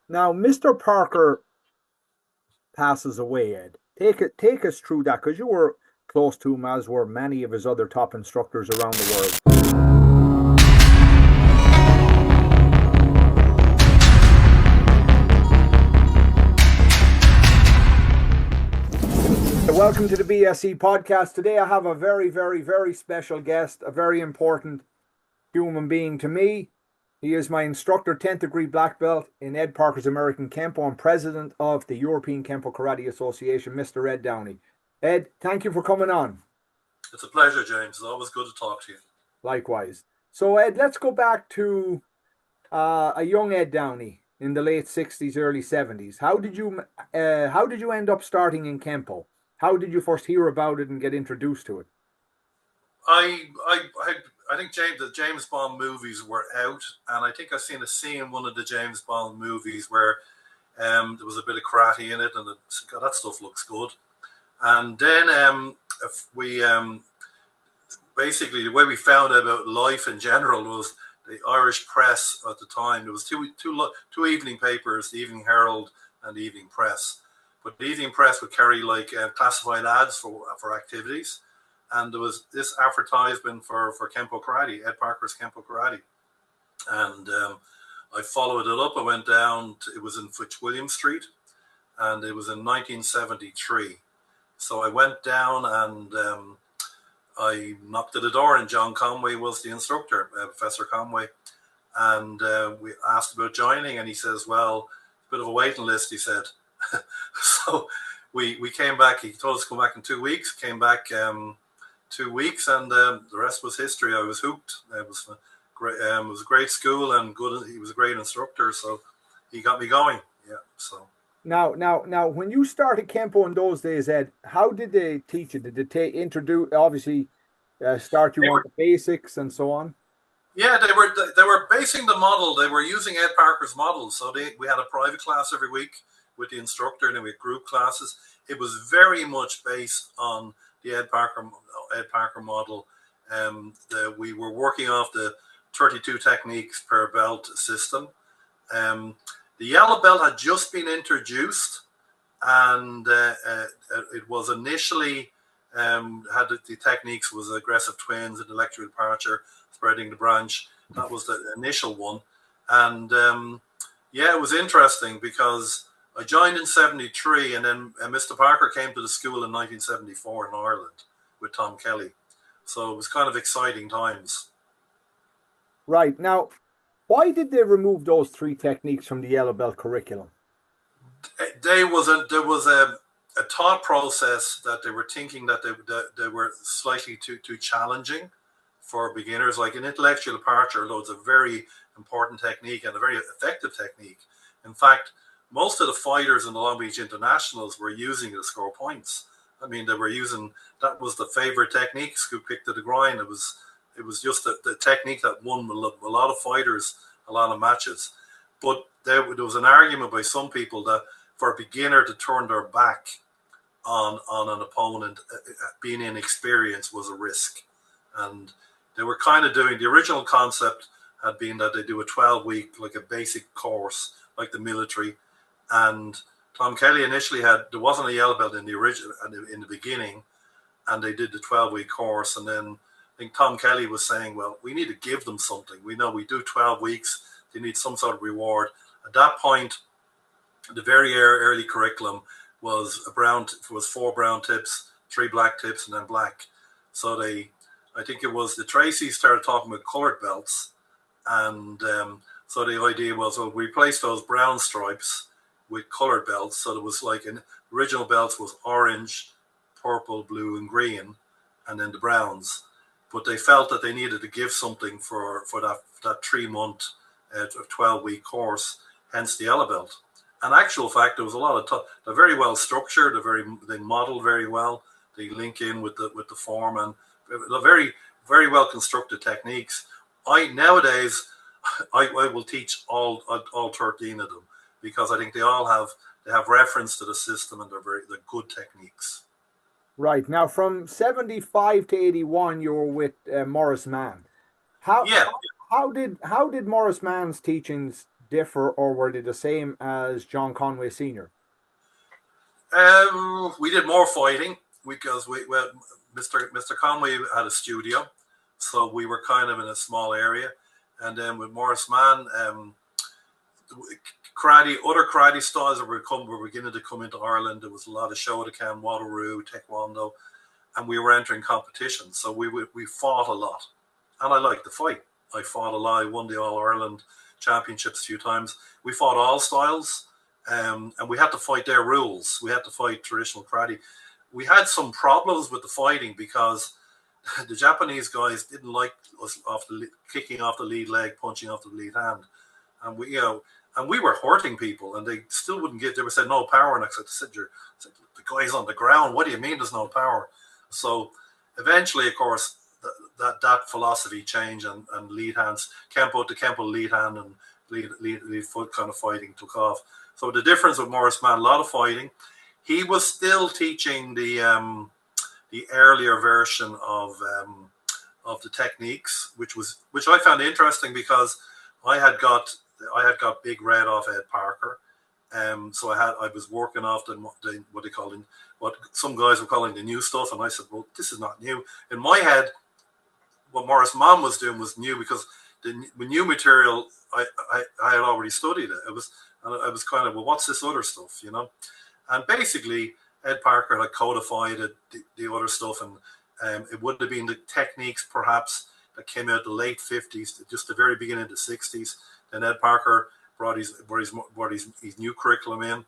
Now, Mr. Parker passes away, Ed. Take us through that because you were close to him, as were many of his other top instructors around the world. Welcome to the BSE podcast. Today I have a very, very, very special guest, a very important human being to me. He is my instructor, 10th degree black belt in Ed Parker's American Kenpo and president of the European Kenpo Karate Association, Mr. Ed Downey. Ed, thank you for coming on. It's a pleasure, James. It's always good to talk to you. Likewise. So, Ed, let's go back to a young Ed Downey in the late 60s, early 70s. How did you end up starting in Kempo? How did you first hear about it and get introduced to it? I think the James Bond movies were out, and I think I've seen a scene in one of the James Bond movies where there was a bit of karate in it, and God, that stuff looks good. And then if we basically the way we found out about life in general was the Irish press at the time. There was two evening papers, the Evening Herald and the Evening Press. But the Evening Press would carry like classified ads for activities, and there was this advertisement for Kenpo Karate, Ed Parker's Kenpo Karate, and I followed it up. I went down. It was in Fitzwilliam Street, and it was in 1973. So I went down and I knocked at the door, and John Conway was the instructor, Professor Conway, and we asked about joining, and he says, "Well, a bit of a waiting list," he said. So we came back. He told us to come back in 2 weeks. Came back 2 weeks, and the rest was history. I was hooked. It was great. It was a great school and good. He was a great instructor, so he got me going. Yeah. So now, when you started Kempo in those days, Ed, how did they teach you? Did they introduce, obviously, start you on the basics and so on? Yeah, they were basing the model. They were using Ed Parker's model. So we had a private class every week with the instructor, and then we had group classes. It was very much based on the Ed Parker model. We were working off the 32 techniques per belt system. The yellow belt had just been introduced, and it was initially had the techniques was aggressive twins, intellectual departure, spreading the branch. That was the initial one, and yeah, it was interesting because I joined in 73, and then Mr. Parker came to the school in 1974 in Ireland with Tom Kelly. So it was kind of exciting times. Right. Now, why did they remove those three techniques from the yellow belt curriculum? There was a thought process that they were thinking that they were slightly too challenging for beginners. Like an intellectual departure, although it's a very important technique and a very effective technique. In fact, most of the fighters in the Long Beach Internationals were using it to score points. I mean, that was the favorite technique, scoop kick to the groin. It was just the technique that won a lot of fighters, a lot of matches. But there was an argument by some people that for a beginner to turn their back on an opponent, being inexperienced was a risk. And they were kind of doing, the original concept had been that they do a 12-week, like a basic course, like the military. And Tom Kelly initially there wasn't a yellow belt in the beginning, and they did the 12-week course. And then I think Tom Kelly was saying, well, we need to give them something. We know we do 12 weeks. They need some sort of reward. At that point, the very early curriculum was 4 brown tips, 3 black tips, and then black. So I think it was the Tracy's started talking about colored belts. And so the idea was, well, we replace those brown stripes with colored belts. So there was original belts was orange, purple, blue, and green, and then the browns. But they felt that they needed to give something for that 3-month, 12-week course, hence the yellow belt. And actual fact, there was a lot of they're very well structured. They model very well. They link in with the form, and they're very, very well constructed techniques. Nowadays I will teach all 13 of them, because I think they have reference to the system, and they're good techniques. Right. Now, from 75 to 81, you were with Morris Mann. How did Morris Mann's teachings differ, or were they the same as John Conway Sr.? We did more fighting because well, Mr. Conway had a studio, so we were kind of in a small area, and then with Morris Mann, other karate styles were beginning to come into Ireland. There was a lot of Shotokan, Wado-ryu, Taekwondo, and we were entering competitions. So we fought a lot, and I liked to fight. I fought a lot. I won the All Ireland Championships a few times. We fought all styles, and we had to fight their rules. We had to fight traditional karate. We had some problems with the fighting because the Japanese guys didn't like us kicking off the lead leg, punching off the lead hand, and we were hurting people, and they still wouldn't get. They were saying no power, and I said, the guy's on the ground. What do you mean there's no power? So eventually, of course, that philosophy changed, and lead hands, Kempo to Kempo lead hand and lead foot kind of fighting took off. So the difference with Morris Mann, a lot of fighting. He was still teaching the earlier version of the techniques, which I found interesting because I had got Big Red off Ed Parker, so I was working off what some guys were calling the new stuff, and I said, well, this is not new. In my head, what Morris Mann was doing was new because the new material I had already studied it. I was kind of, well, what's this other stuff, And basically, Ed Parker had codified the other stuff, and it would have been the techniques perhaps that came out the late 50s, just the very beginning of the 60s. Then Ed Parker brought his new curriculum in.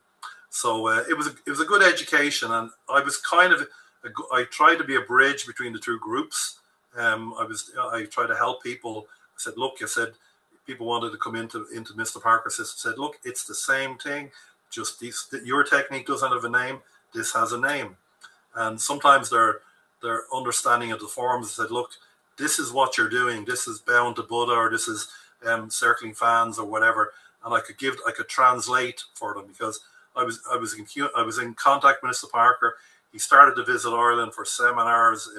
So it was a good education, and I was I tried to be a bridge between the two groups. I tried to help people. I said, look, people wanted to come into Mr. Parker's system. Said, look, it's the same thing. Just your technique doesn't have a name. This has a name, and sometimes their understanding of the forms said, look, this is what you're doing. This is bound to Buddha, or this is circling fans, or whatever. And I could translate for them because I was in contact with Mr. Parker. He started to visit Ireland for seminars.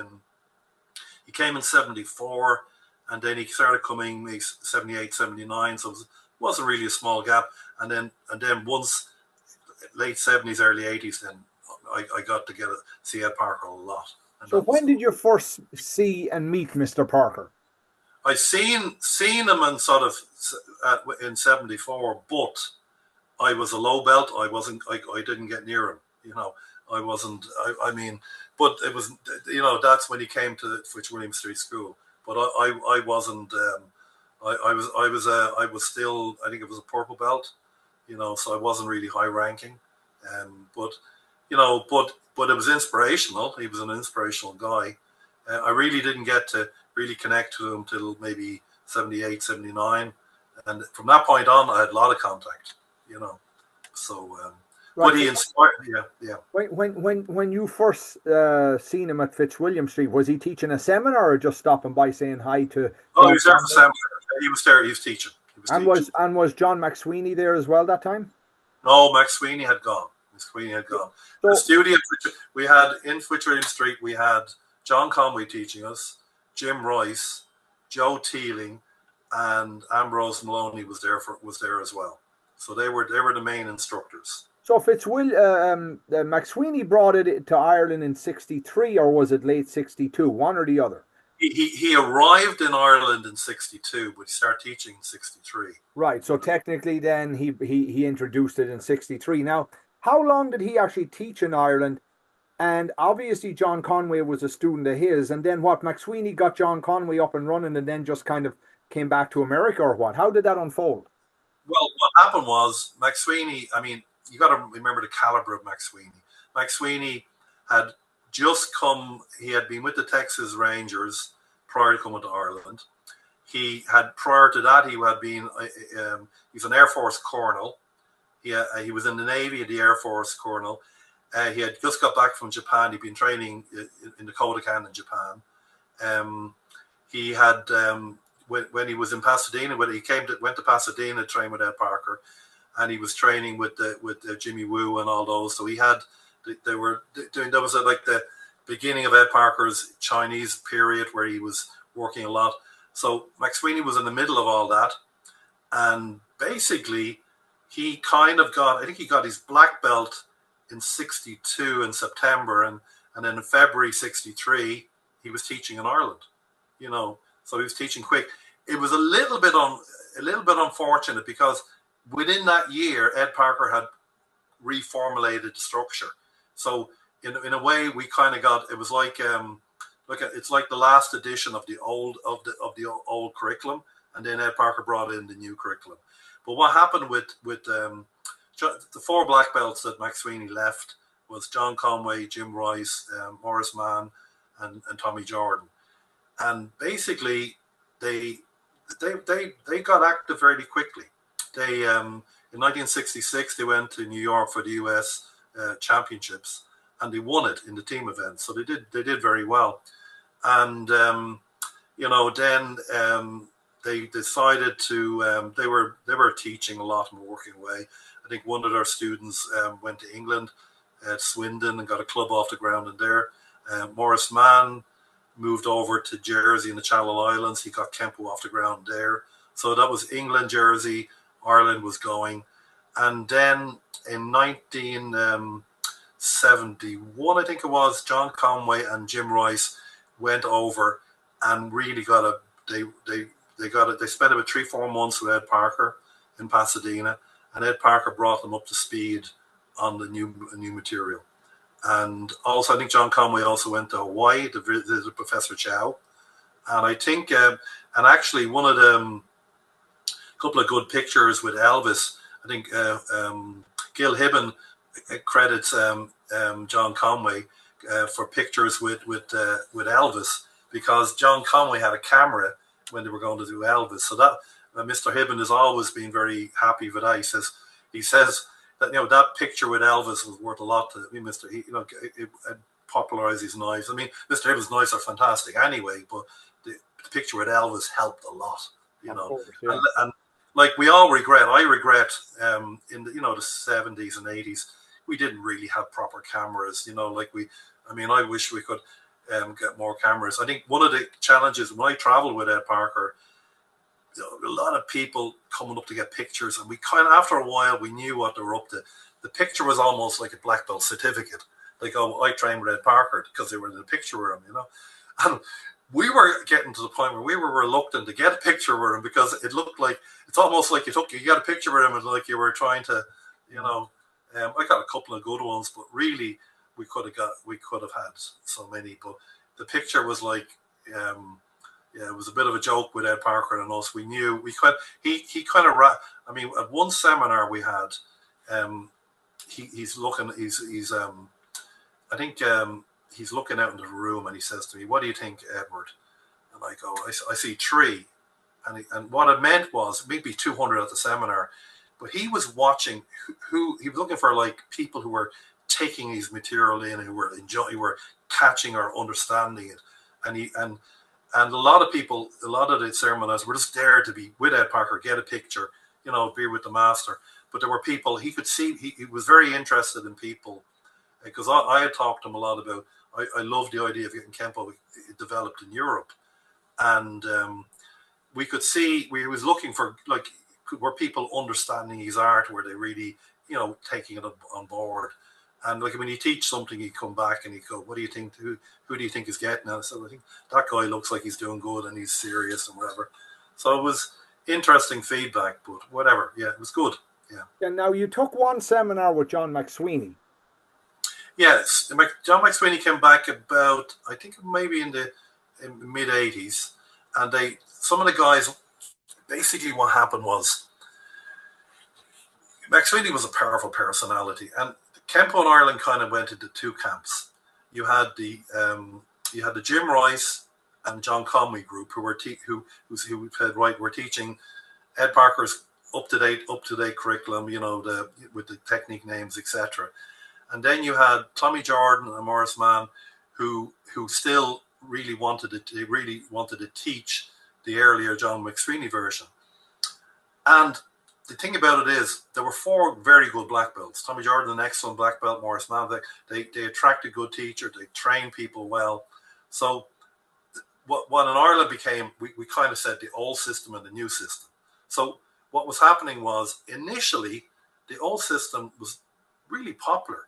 He came in 74, and then he started coming in 78, 79. So it wasn't really a small gap. And then once late 70s, early 80s, then I got to see Ed Parker a lot. So when did you first see and meet Mr. Parker? I seen him in sort of in 74, but I was a low belt. I didn't get near him. I wasn't. I mean, but it was. That's when he came to Fitzwilliam Street School. But I wasn't. I was still. I think it was a purple belt. So I wasn't really high ranking. But it was inspirational. He was an inspirational guy. I really didn't get to really connect to him till maybe 78, 79. And from that point on, I had a lot of contact, So, right. But he inspired, yeah. When you first seen him at Fitzwilliam Street, was he teaching a seminar or just stopping by saying hi to? Oh, he was there for seminar. He was there. He was teaching. Was John McSweeney there as well that time? No, McSweeney had gone. So, the studio we had in Fitzwilliam Street, we had John Conway teaching us, Jim Rice, Joe Teeling, and Ambrose Maloney was there as well. So they were the main instructors. So McSweeney brought it to Ireland in 63, or was it late 62? One or the other? He arrived in Ireland in 62, but he started teaching in 63. Right. So technically, then he introduced it in 63. Now, how long did he actually teach in Ireland? And obviously, John Conway was a student of his. And then McSweeney got John Conway up and running, and then just kind of came back to America, or what? How did that unfold? Well, what happened was McSweeney. I mean, you got to remember the caliber of McSweeney. McSweeney had just come. He had been with the Texas Rangers prior to coming to Ireland. Prior to that, he had been. He's an Air Force colonel. He was in the Navy, the Air Force colonel. He had just got back from Japan. He'd been training in the Kodokan in Japan. He had when he was in Pasadena, went to Pasadena to train with Ed Parker, and he was training with Jimmy Woo and all those. So they were doing. That was like the beginning of Ed Parker's Chinese period where he was working a lot. So McSweeney was in the middle of all that, and basically he kind of got, I think he got his black belt in 62 in September, and then in February 63 he was teaching in Ireland, so he was teaching quick. It was a little bit unfortunate because within that year Ed Parker had reformulated the structure. So in a way we kind of got, it was like it's like the last edition of the old curriculum, and then Ed Parker brought in the new curriculum. But what happened with the 4 black belts that McSweeney left was John Conway, Jim Rice, Morris Mann, and Tommy Jordan. And basically they got active very quickly. They in 1966 they went to New York for the U.S. Championships, and they won it in the team event. So they did very well. And then they decided to they were teaching a lot and working away. I think one of their students went to England, Swindon, and got a club off the ground in there. Morris Mann moved over to Jersey in the Channel Islands. He got Kempo off the ground there. So that was England, Jersey, Ireland was going. And then in 1971, I think it was, John Conway and Jim Rice went over and really got they spent about 3-4 months with Ed Parker in Pasadena, and Ed Parker brought them up to speed on the new material. And also, I think John Conway also went to Hawaii to visit Professor Chow. And I think, and actually, one of the couple of good pictures with Elvis, I think Gil Hibben credits John Conway for pictures with Elvis, because John Conway had a camera when they were going to do Elvis. So that Mr. Hibben has always been very happy with that. He says that that picture with Elvis was worth a lot to Mr. It popularized his knives. I mean, Mr. Hibben's knives are fantastic anyway, but the picture with Elvis helped a lot. Course, yeah. And like I regret in the the 70s and 80s we didn't really have proper cameras. I wish we could get more cameras. I think one of the challenges when I traveled with Ed Parker, a lot of people coming up to get pictures, and we kind of, after a while, we knew what they were up to. The picture was almost like a black belt certificate. Like, oh, I trained with Ed Parker because they were in the picture with him, And we were getting to the point where we were reluctant to get a picture with him because it looked like, it's almost like you got a picture with him and like you were trying to, I got a couple of good ones, but really we could have had so many. But the picture was like, it was a bit of a joke with Ed Parker and us. We knew he kind of at one seminar we had, he's looking out into the room and he says to me, "What do you think, Edward?" And I go, I see 3. And what it meant was maybe 200 at the seminar, but he was watching who he was looking for, like people who were taking his material in, who were enjoying, who were catching or understanding it. And a lot of people, a lot of the seminars were just there to be with Ed Parker, get a picture, be with the master. But there were people he could see, he was very interested in people, because I had talked to him a lot about, I love the idea of getting Kempo developed in Europe. And we could see, we was looking for, like, were people understanding his art, were they really, taking it on board? And like when you teach something, he'd come back and he'd go, "What do you think? Who do you think is getting it?" So I think that guy looks like he's doing good and he's serious and whatever. So it was interesting feedback, but whatever. Yeah, it was good. Yeah. And now you took one seminar with John McSweeney. Yes, John McSweeney came back about, I think maybe in the mid 80s, and some of the guys, basically what happened was McSweeney was a powerful personality, and Kempo in Ireland kind of went into 2 camps. You had the Jim Rice and John Conway group who were were teaching Ed Parker's up to date curriculum, with the technique names, etc. And then you had Tommy Jordan and Morris Mann, who still really wanted to teach the earlier John McSweeney version. And the thing about it is, there were 4 very good black belts. Tommy Jordan, an excellent black belt. Morris Mann, they attracted good teachers. They trained people well. So what in Ireland became, we kind of said the old system and the new system. So what was happening was initially the old system was really popular.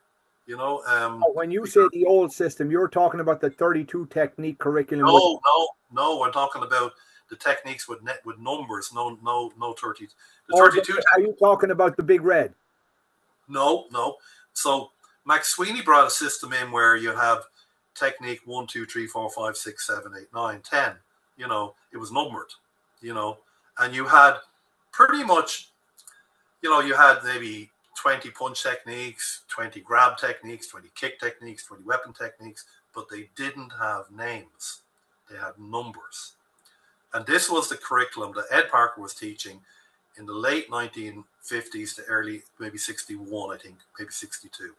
When you say the old system, you're talking about the 32 technique curriculum. No. I'm talking about the techniques with numbers. No 30. The 32. Are you talking about the Big Red? No. So McSweeney brought a system in where you have technique 1, 2, 3, 4, 5, 6, 7, 8, 9, 10. It was numbered. And you had pretty much, you had maybe 20 punch techniques, 20 grab techniques, 20 kick techniques, 20 weapon techniques, but they didn't have names. They had numbers. And this was the curriculum that Ed Parker was teaching in the late 1950s to early, maybe 61, I think, maybe 62.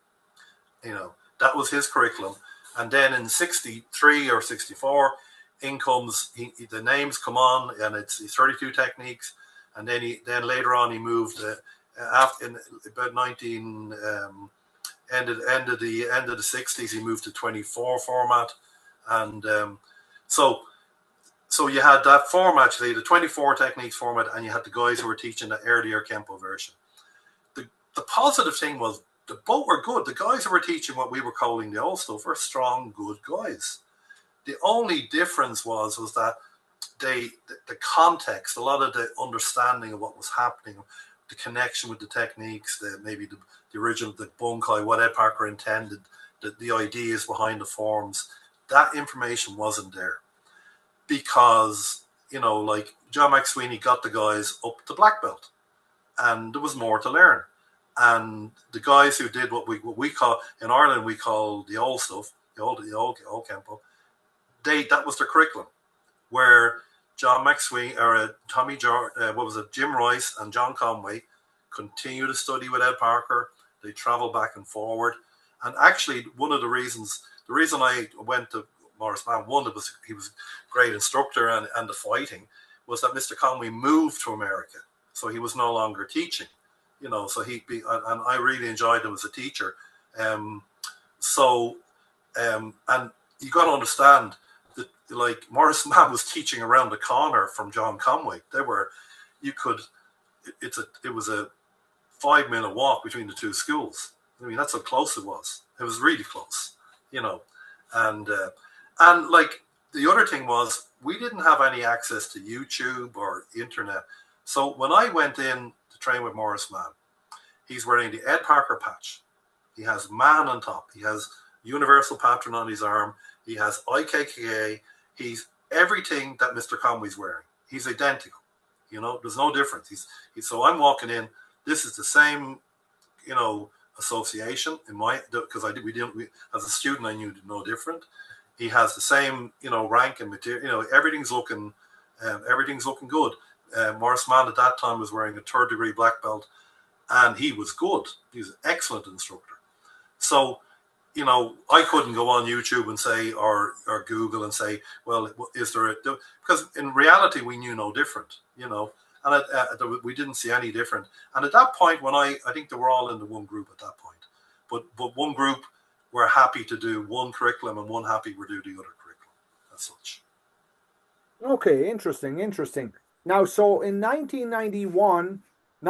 That was his curriculum. And then in 63 or 64, in comes, the names come on, and it's 32 techniques. And then later on, he moved after in about end of the 60s, he moved to 24 format, and so you had that format, actually, the 24 techniques format, and you had the guys who were teaching the earlier Kempo version. The positive thing was both were good. The guys who were teaching what we were calling the old stuff were strong, good guys. The only difference was that the context, a lot of the understanding of what was happening, the connection with the techniques, maybe the original, the bunkai, what Ed Parker intended, the ideas behind the forms, that information wasn't there. Because, like John McSweeney got the guys up to black belt, and there was more to learn. And the guys who did what we call, in Ireland, we call the old stuff, the old Kempo, that was their curriculum. Where John McSweeney, or Jim Rice and John Conway continue to study with Ed Parker. They travel back and forward. And actually, the reason I went to Morris Mann, one, he was a great instructor and the fighting, was that Mr. Conway moved to America. So he was no longer teaching, so and I really enjoyed him as a teacher. And you got to understand that, like, Morris Mann was teaching around the corner from John Conway. It was a 5-minute walk between the two schools. I mean, that's how close it was. It was really close, and like the other thing was, we didn't have any access to YouTube or internet. So when I went in to train with Morris Mann, he's wearing the Ed Parker patch. He has man on top. He has universal patron on his arm. He has IKKA. He's everything that Mr. Conway's wearing. He's identical. There's no difference. So I'm walking in. This is the same, association in because as a student, I knew no different. He has the same, rank and material. Everything's looking good. Morris Mann at that time was wearing a 3rd degree black belt, and he was good. He was an excellent instructor. So, I couldn't go on YouTube and say, or Google and say, well, is there because in reality we knew no different, and we didn't see any different. And at that point, when I think they were all in the one group at that point, but one group were happy to do one curriculum and one happy to do the other curriculum as such. Okay, interesting. Now, so in 1981 to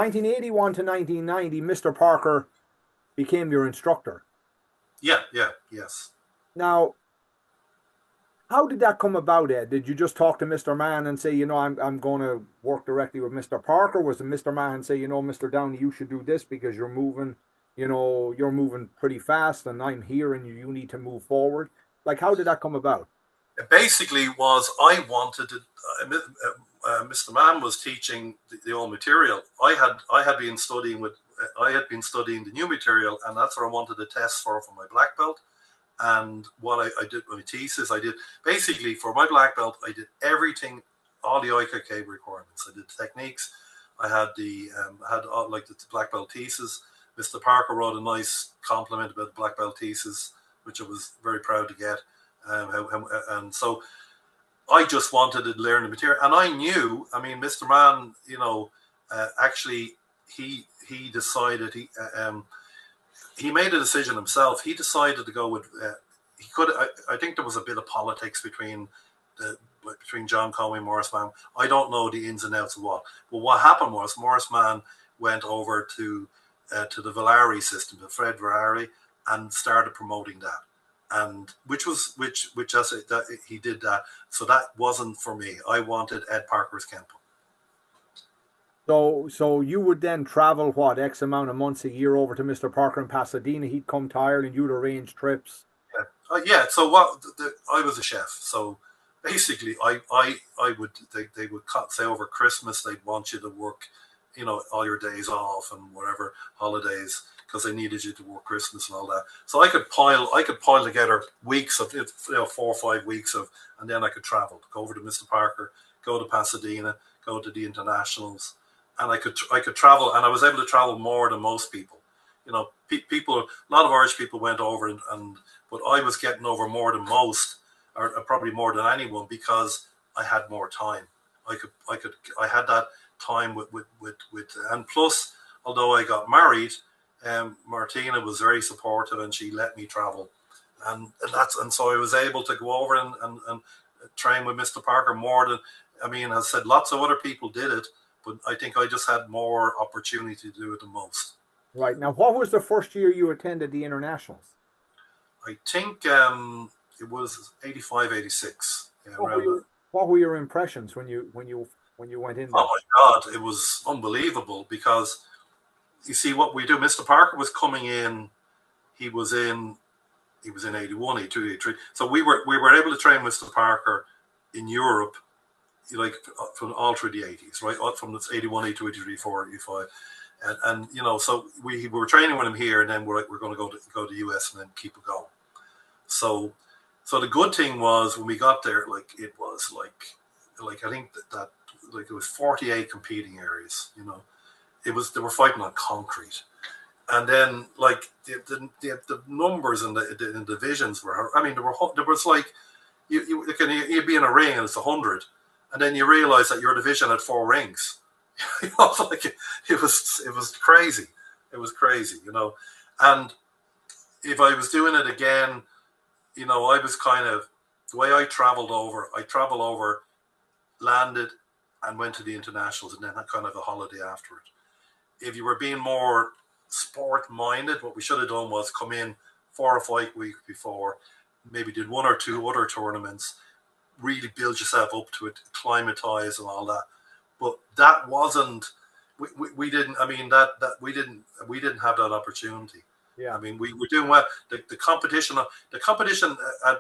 1990, Mr. Parker became your instructor. Yes. Now, how did that come about, Ed? Did you just talk to Mr. Mann and say, I'm going to work directly with Mr. Parker? Was it Mr. Mann say, Mr. Downey, you should do this because you're moving pretty fast, and I'm here, and you need to move forward? Like, how did that come about? It basically was, I wanted to. Mr. Mann was teaching the old material. I had been studying the new material, and that's what I wanted to test for my black belt. And what I did my thesis, I did basically for my black belt, I did everything, all the IKK requirements. I did techniques. I had the black belt thesis. Mr. Parker wrote a nice compliment about the black belt thesis, which I was very proud to get. And so I just wanted to learn the material, and I knew. I mean, Mr. Mann, actually, he decided he made a decision himself. He decided to go with. I think there was a bit of politics between between John Conway and Morris Mann. I don't know the ins and outs of what. But what happened was Morris Mann went over to the Valari system, to Fred Valari, and started promoting that. And which that he did that. So that wasn't for me. I wanted Ed Parker's Kenpo. So you would then travel what X amount of months a year over to Mr. Parker in Pasadena. He'd come to Ireland. You'd arrange trips. Yeah. So what? I was a chef. So basically, I would they would say over Christmas they'd want you to work, all your days off and whatever holidays, because they needed you to work Christmas and all that. So I could pile together weeks of 4 or 5 weeks of, and then I could travel, go over to Mr. Parker, go to Pasadena, go to the internationals. And I could travel, and I was able to travel more than most people. People, a lot of Irish people went over, but I was getting over more than most, or probably more than anyone, because I had more time. I had that time with, and plus, although I got married, Martina was very supportive, and she let me travel, and so I was able to go over and train with Mr. Parker more than, as I said, lots of other people did it. But I think I just had more opportunity to do it than most. Right. Now, what was the first year you attended the internationals? I think it was 85, 86. Yeah, what were your impressions when you went in there? Oh my God, it was unbelievable, because you see what we do. Mr. Parker was coming in. He was in 81, 82, 83. So we were able to train Mr. Parker in Europe, like from all through the 80s, right? From the 81, 82, 83, 84, 85. And so we were training with him here, and then we're going to go to the US and then keep it going. So the good thing was, when we got there, it was I think that it was 48 competing areas. They were fighting on concrete, and then the numbers in the divisions were. There was you'd be in a ring and it's 100. And then you realize that your division had 4 rings. It was crazy. It was crazy, And if I was doing it again, I was kind of, the way I traveled over, landed, and went to the internationals, and then had kind of a holiday after it. If you were being more sport minded, what we should have done was come in 4 or 5 weeks before, maybe did 1 or 2 other tournaments, really build yourself up to it, acclimatize and all that. But that wasn't, we didn't we didn't have that opportunity. Yeah. We were doing well. The competition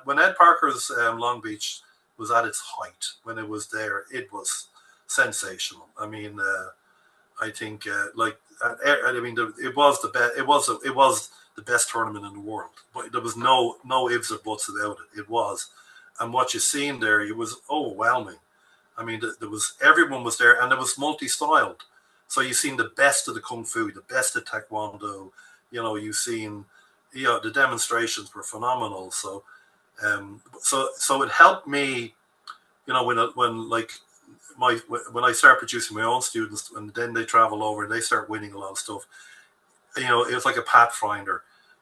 when Ed Parker's Long Beach was at its height, when it was there, it was sensational. I think it was the best tournament in the world. But there was no ifs or buts about it. It was. And what you seen there, it was overwhelming. Everyone was there, and it was multi-styled. So you seen the best of the kung fu, the best of taekwondo. You seen, the demonstrations were phenomenal. So it helped me, when I start producing my own students, and then they travel over and they start winning a lot of stuff. It was like a pathfinder.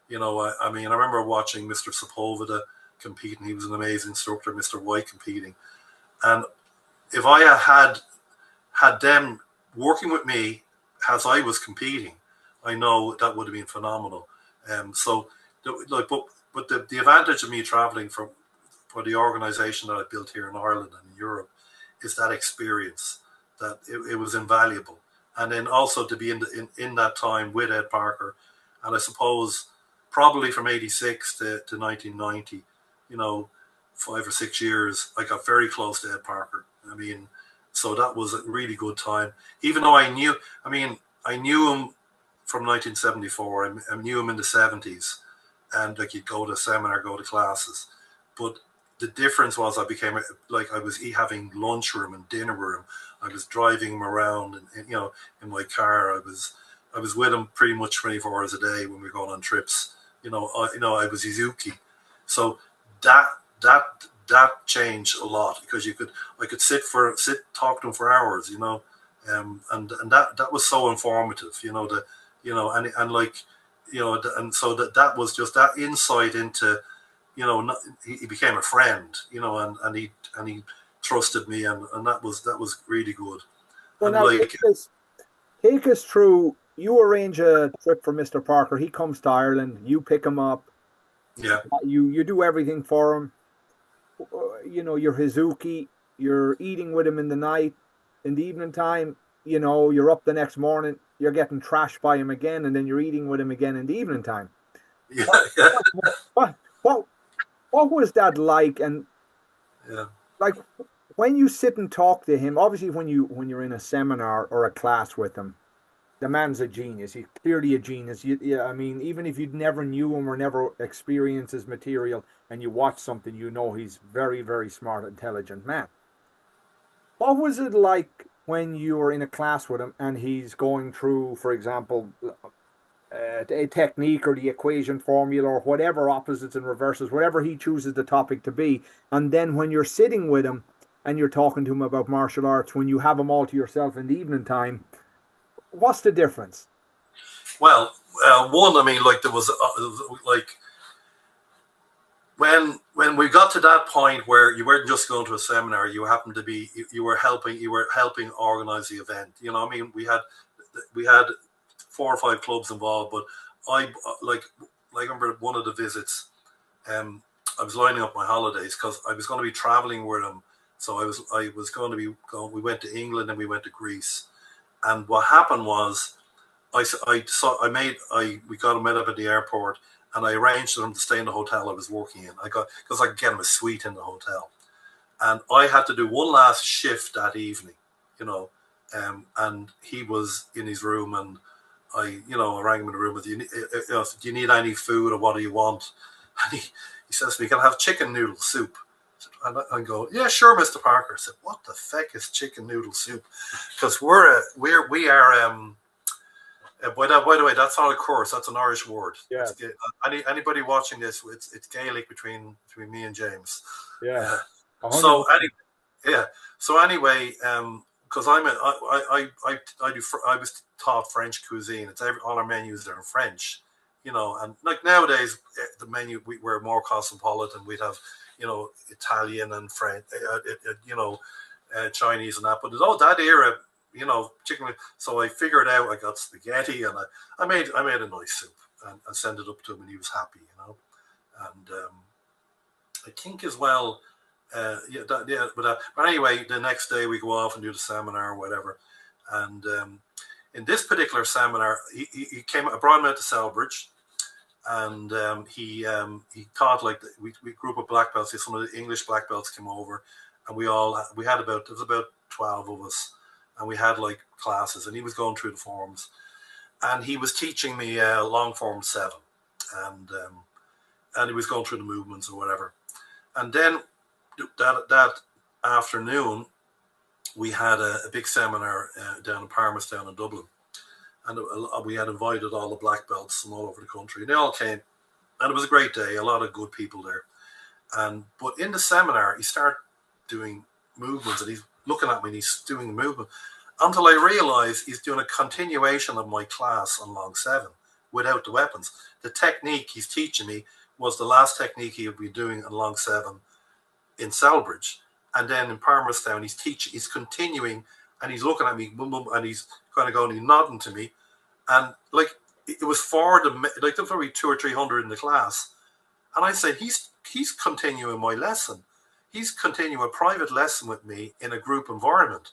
I remember watching Mr. Sepulveda competing. He was an amazing instructor. Mr. White competing, and if I had them working with me as I was competing, I know that would have been phenomenal. But the advantage of me traveling for the organization that I built here in Ireland and in Europe is that experience, that it was invaluable. And then also to be in that time with Ed Parker, and I suppose probably from 86 to 1990, 5 or 6 years, I got very close to Ed Parker. So that was a really good time. Even though I knew him from 1974. I knew him in the 70s, and he'd go to seminar, go to classes. But the difference was I was having lunch with him and dinner with him. I was driving him around, and in my car. I was with him pretty much 24 hours a day when we were going on trips. I was Izuki. So that changed a lot, because I could sit talk to him for hours, and that was so informative, and so that was just that insight into, he became a friend, and he trusted me, and that was really good. So And now like, take us through. You arrange a trip for Mr. Parker. He comes to Ireland. You pick him up. yeah, You do everything for him. You know, you're Hizuki. You're eating with him in the night, in the evening time. You know, you're up the next morning. You're getting trashed by him again, and then you're eating with him again in the evening time. yeah, What yeah, what what what was that like? And yeah, like when you sit and talk to him, obviously when you're in a seminar or a class with him, the man's a genius. He's clearly a genius. Yeah, I mean, even if you'd never knew him or never experienced his material, and you watch something, you know he's very, very smart, intelligent man. What was it like when you were in a class with him and he's going through, for example, a technique or the equation formula or whatever opposites and reverses, whatever he chooses the topic to be, and then when you're sitting with him and you're talking to him about martial arts, when you have him all to yourself in the evening time, what's the difference? well, one, I mean, like there was like when we got to that point where you weren't just going to a seminar, you happened to be you were helping organize the event. You know, I mean, we had 4 or 5 clubs involved, but I like I remember one of the visits. I was lining up my holidays because I was going to be traveling with him. So I was going to be going. We went to England and we went to Greece, and what happened was we got him met up at the airport, and I arranged for him to stay in the hotel I was working in. Because I could get him a suite in the hotel, and I had to do one last shift that evening, you know, and he was in his room, and I rang him in the room with you. Do you need any food or what do you want? And he says to me, "Can I have chicken noodle soup?" And I go, "Yeah, sure, Mr. Parker." I said, "What the feck is chicken noodle soup?" Because we are. By the way, that's not a course. That's an Irish word. Yeah, Anybody watching this, it's Gaelic between me and James. yeah, Uh, so 100%. anyway, yeah. So anyway, because I was taught French cuisine. All our menus are in French, and like nowadays the menu we're more cosmopolitan. We'd have Italian and French, Chinese and that. But that era, chicken. So I figured out. I got spaghetti, and I made a nice soup and sent it up to him, and he was happy. And I think as well. But anyway, the next day we go off and do the seminar or whatever. And in this particular seminar, he came. I brought him out to Selbridge, and he taught like we group of black belts. Some of the English black belts came over, and we had there was about 12 of us, and we had like classes, and he was going through the forms, and he was teaching me long form 7, and he was going through the movements or whatever, and then that afternoon we had a big seminar down in Parmastown in Dublin, and we had invited all the black belts from all over the country. They all came, and it was a great day. A lot of good people there, but in the seminar he started doing movements, and he's looking at me and he's doing a movement until I realized he's doing a continuation of my class on long 7 without the weapons. The technique he's teaching me was the last technique he would be doing on long 7 in Selbridge, and then in Parmastown he's continuing, and he's looking at me, boom, boom, and he's kind of going, he's nodding to me, and like it was for like there was probably 200 or 300 in the class, and I said he's continuing my lesson, he's continuing a private lesson with me in a group environment,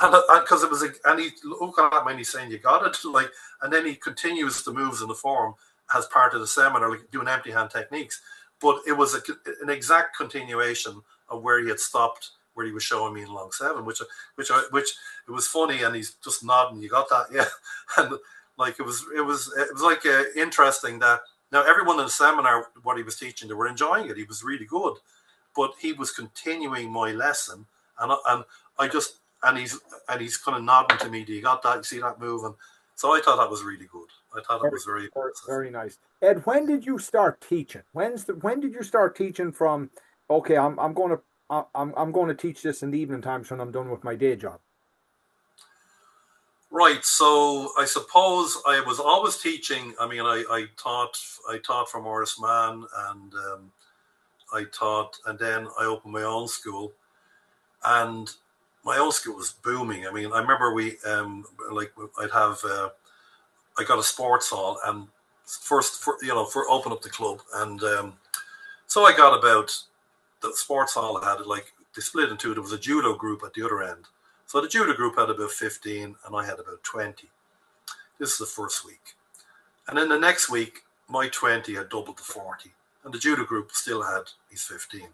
and because it was and he looked at me and he's saying you got it, like, and then he continues the moves in the form as part of the seminar, like doing empty hand techniques. But it was an exact continuation of where he had stopped, where he was showing me in long 7, which it was funny, and he's just nodding. You got that, yeah, and like it was like interesting that now everyone in the seminar, what he was teaching, they were enjoying it. He was really good, but he was continuing my lesson, and I just and he's kind of nodding to me. Do you got that? You see that moving? So I thought that was really good. I thought it Very, was very very, impressive. very nice. Ed, when did you start teaching? When did you start teaching from? Okay, I'm going to teach this in the evening times when I'm done with my day job. Right. So I suppose I was always teaching. I mean, I taught from Horace Mann, and I taught, and then I opened my own school. and my old school was booming. I mean, I remember we I'd have I got a sports hall, and for open up the club, and so I got about the sports hall had like they split into there was a judo group at the other end. So the judo group had about 15, and I had about 20. This is the first week, and then the next week my 20 had doubled to 40, and the judo group still had his 15,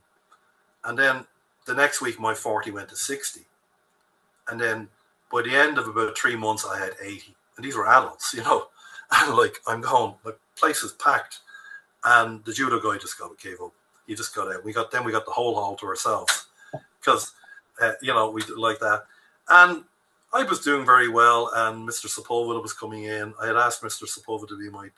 and then the next week my 40 went to 60. And then by the end of about 3 months, I had 80. And these were adults, you know. And like, I'm going, the place is packed. And the judo guy just gave up. He just got out. We got the whole hall to ourselves. Because, we did like that. And I was doing very well. And Mr. Sepulveda was coming in. I had asked Mr. Sepulveda to be my,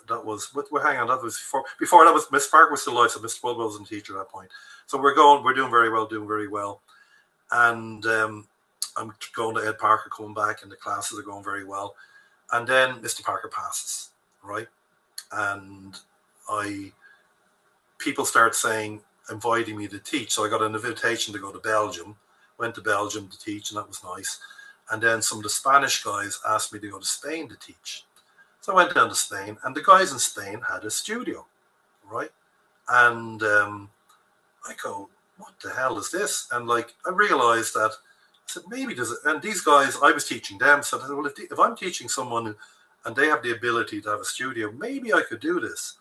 that was, hang on, that was before that was, Miss Parker was still alive, so Mr. Sepulveda wasn't a teacher at that point. So we're doing very well. And I'm going to Ed Parker coming back, and the classes are going very well. And then Mr. Parker passes, right? And people start inviting me to teach. So I got an invitation to go to Belgium, went to Belgium to teach, and that was nice. And then some of the Spanish guys asked me to go to Spain to teach. So I went down to Spain, and the guys in Spain had a studio, right? And I go, what the hell is this? And like, I realized that, I said, maybe there's, and these guys, I was teaching them, so I said, well, if I'm teaching someone and they have the ability to have a studio, maybe I could do this.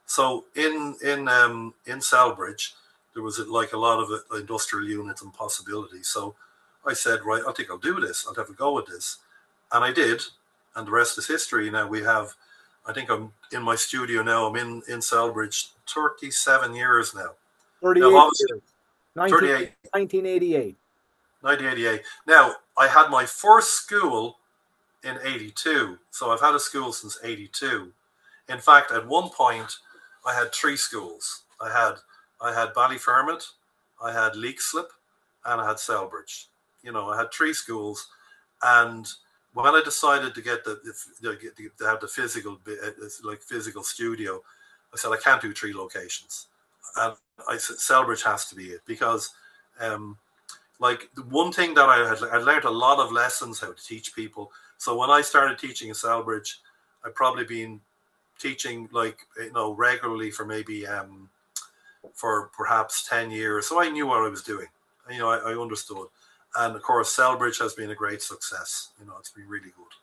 So in Selbridge, there was like a lot of industrial units and possibilities. So I said, right, I think I'll do this. I'll have a go at this. And I did. And the rest is history. Now I think I'm in my studio now. I'm in Selbridge 37 years now. 38 now, years. 1988. 1988. Now, I had my first school in 82. So I've had a school since 82. In fact, at one point, I had 3 schools. I had Ballyfermot, I had Leixlip, and I had Selbridge. I had 3 schools. And when I decided to get to have the physical studio, I said I can't do 3 locations, and I said Selbridge has to be it, because the one thing that I learned a lot of lessons how to teach people. So when I started teaching in Selbridge, I'd probably been teaching regularly for maybe for perhaps 10 years. So I knew what I was doing. I understood. And of course, Selbridge has been a great success. It's been really good.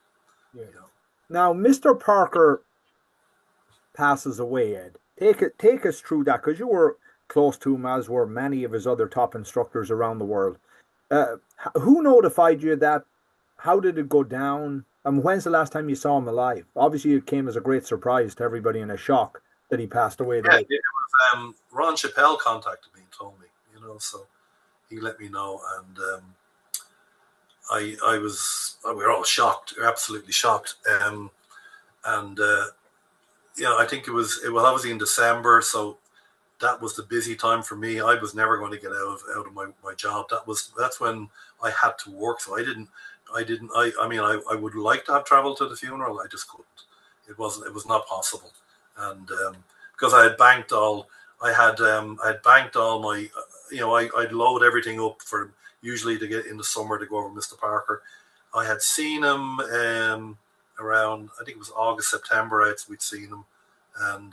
Yeah. Now, Mr. Parker passes away, Ed. Take us through that, because you were close to him, as were many of his other top instructors around the world. Who notified you that? How did it go down? And when's the last time you saw him alive? Obviously, it came as a great surprise to everybody and a shock that he passed away. Yeah, it was Ron Chappelle contacted me and told me, so he let me know, and we were all shocked, absolutely shocked. I think it was obviously in December, so that was the busy time for me. I was never going to get out of my job. That's when I had to work. So I would like to have traveled to the funeral. I just couldn't. It was not possible. And because I had banked all my, I'd load everything up for usually to get in the summer to go over Mr. Parker. I had seen him around, I think it was August, September, we'd seen him. And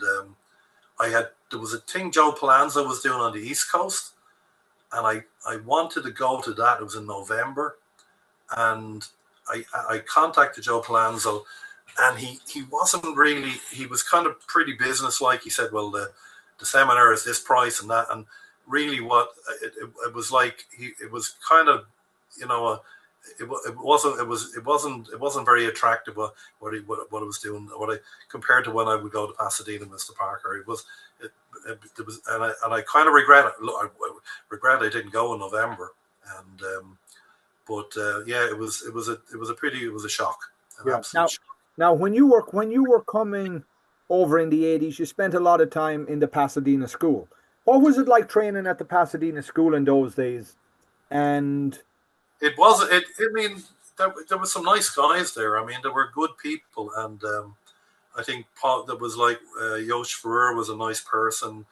there was a thing Joe Palazzo was doing on the East Coast, and I wanted to go to that. It was in November, and I contacted Joe Palazzo, and he wasn't really, he was kind of pretty businesslike. He said, well, the seminar is this price and that, and really what it was like, it was kind of, it wasn't very attractive what I was doing, compared to when I would go to Pasadena, Mr. Parker. It was, and I kind of regret it. Look, I regret I didn't go in November, and it was a shock. Yeah. Now, when you were coming over in the 80s, you spent a lot of time in the Pasadena school. What was it like training at the Pasadena school in those days? And it was, there were some nice guys there. I mean, there were good people. And I think there was Yosh Ferrer was a nice person.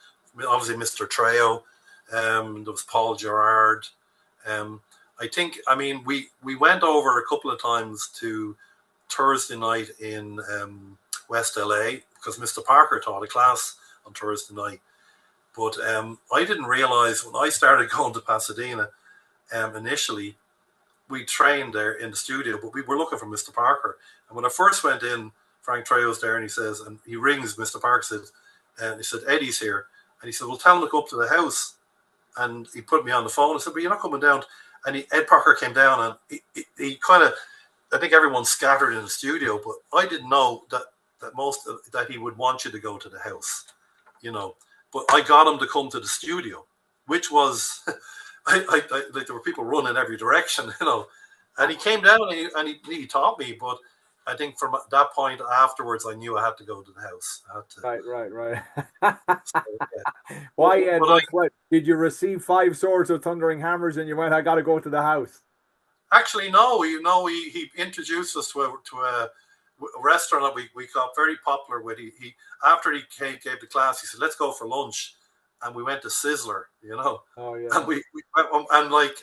Obviously, Mr. Trejo. There was Paul Gerard. We went over a couple of times to Thursday night in West LA because Mr. Parker taught a class on Thursday night. But I didn't realize when I started going to Pasadena initially, we trained there in the studio, but we were looking for Mr. Parker. And when I first went in, Frank Trejo's there, and he rings Mr. Parker, and he said, Eddie's here. And he said, well, tell him to go up to the house. And he put me on the phone. I said, but you're not coming down. And Ed Parker came down, and he kind of, I think everyone scattered in the studio, but I didn't know that he would want you to go to the house, But I got him to come to the studio, which was, like there were people running every direction, And he came down and he taught me, but I think from that point afterwards, I knew I had to go to the house. Right. So, yeah. Why, Ed? What did you receive 5 swords of thundering hammers, and you went, I got to go to the house? Actually, no. He introduced us to a restaurant that we got very popular with. He after he gave the class, he said, "Let's go for lunch," and we went to Sizzler. Oh yeah. And we went, and like,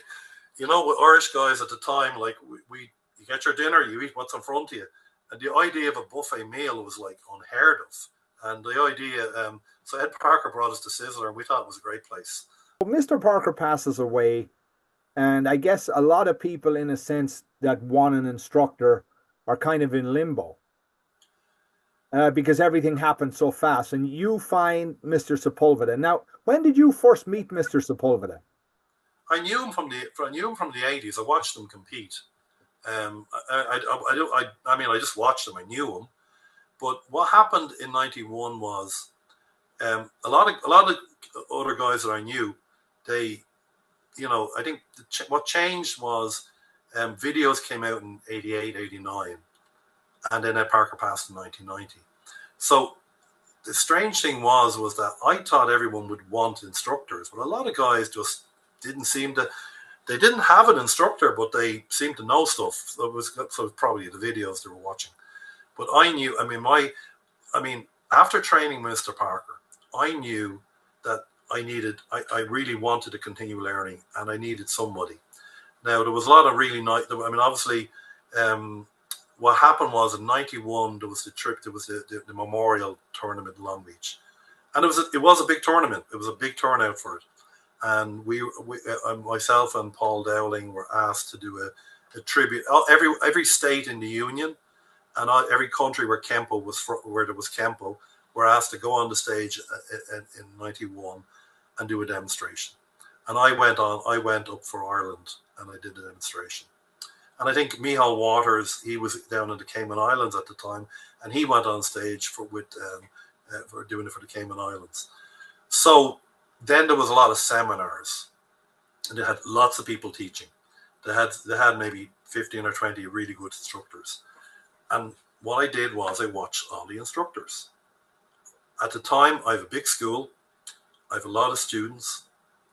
with Irish guys at the time, like you get your dinner, you eat what's in front of you, and the idea of a buffet meal was like unheard of. And the idea, so Ed Parker brought us to Sizzler, and we thought it was a great place. Well, Mr. Parker passes away, and I guess a lot of people, in a sense, that want an instructor are kind of in limbo because everything happened so fast. And you find Mr. Sepulveda. Now, when did you first meet Mr. Sepulveda? I knew him from the 80s. I watched him compete. I just watched him. I knew him. But what happened in '91 was a lot of other guys that I knew, they, I think what changed was videos came out in '88, '89, and then Ed Parker passed in 1990. So the strange thing was that I thought everyone would want instructors, but a lot of guys just didn't seem to. They didn't have an instructor, but they seemed to know stuff. So it was probably the videos they were watching. But I knew. After training Mr. Parker, I knew that I really wanted to continue learning, and I needed somebody. Now, there was a lot of really nice, obviously, what happened was in '91, there was the Memorial Tournament in Long Beach. And it was a big tournament. It was a big turnout for it. And myself and Paul Dowling were asked to do a tribute. Every state in the Union and every country where there was Kempo, were asked to go on the stage in '91 and do a demonstration. And I went up for Ireland and I did a demonstration. And I think Michal Waters, he was down in the Cayman Islands at the time, and he went on stage for doing it for the Cayman Islands. So then there was a lot of seminars, and they had lots of people teaching. They had maybe 15 or 20 really good instructors. And what I did was I watched all the instructors. At the time, I have a big school. I have a lot of students.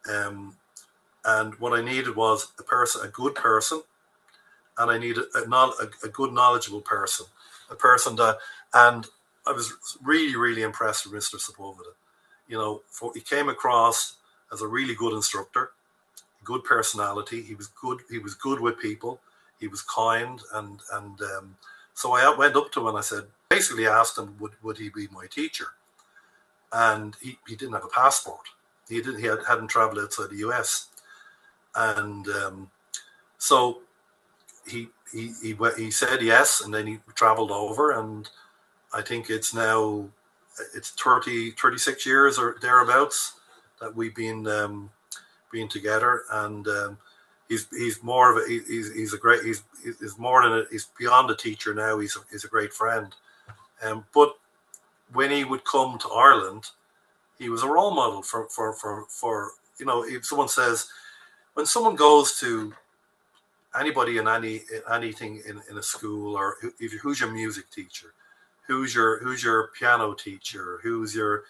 And what I needed was a good person, and I needed a good, knowledgeable person, and I was really, really impressed with Mr. Sepulveda. He came across as a really good instructor, good personality. He was good with people. He was kind, and so I went up to him and I basically asked him, would he be my teacher? And he didn't have a passport. He hadn't traveled outside the US. And so he said yes, and then he traveled over, and I think it's 36 years or thereabouts that we've been together, and he's beyond a teacher now. He's a great friend, but when he would come to Ireland, he was a role model for if someone says, when someone goes to anybody in anything in a school, or who's your music teacher, who's your piano teacher, who's your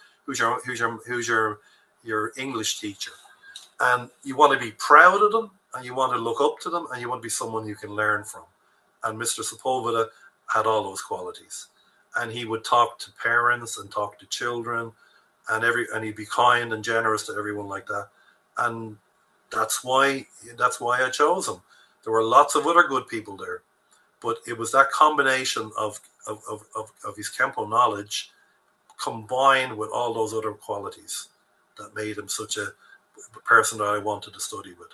English teacher, and you want to be proud of them, and you want to look up to them, and you want to be someone you can learn from. And Mr. Sepulveda had all those qualities, and he would talk to parents and talk to children, and he'd be kind and generous to everyone like that. and that's why I chose him. There were lots of other good people there, but it was that combination of his Kempo knowledge combined with all those other qualities that made him such a person that I wanted to study with.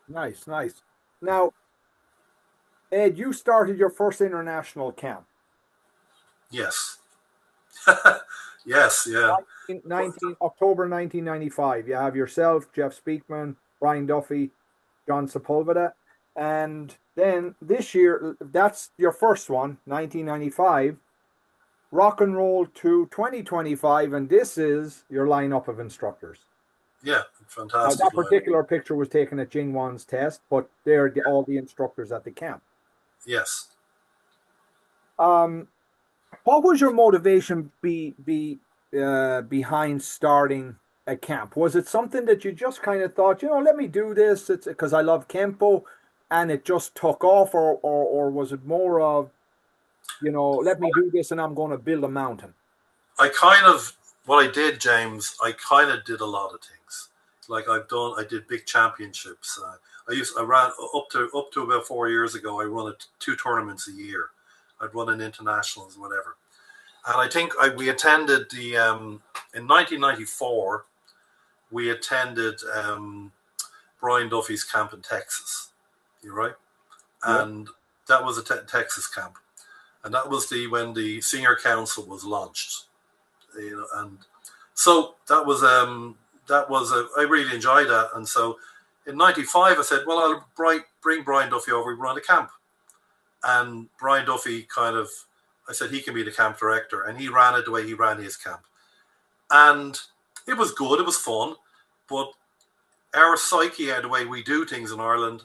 Nice, nice. Now, Ed, you started your first international camp. Yes. Yes, yeah. 19 October 1995. You have yourself, Jeff Speakman, Brian Duffy, John Sepulveda. And then this year, that's your first one, 1995. Rock and roll to 2025. And this is your lineup of instructors. Yeah, Now, fantastic that line. particular picture was taken at Jingwan's test, but they're all the instructors at the camp. Yes. What was your motivation behind starting a camp? Was it something that you just kind of thought, let me do this? It's because I love Kempo, and it just took off, or was it more of, let me do this and I'm going to build a mountain? What I did, James, I kind of did a lot of things. Like I did big championships. I ran up to about 4 years ago. I run 2 tournaments a year. I'd run in internationals, whatever. And I think we attended in 1994, we attended Brian Duffy's camp in Texas. You're right. Yeah. And that was a Texas camp. And that was when the senior council was launched. And so that was I really enjoyed that. And so in 95, I said, well, I'll bring Brian Duffy over, we run a camp. And Brian Duffy I said he can be the camp director, and he ran it the way he ran his camp. And it was good, it was fun, but our psyche, the way we do things in Ireland,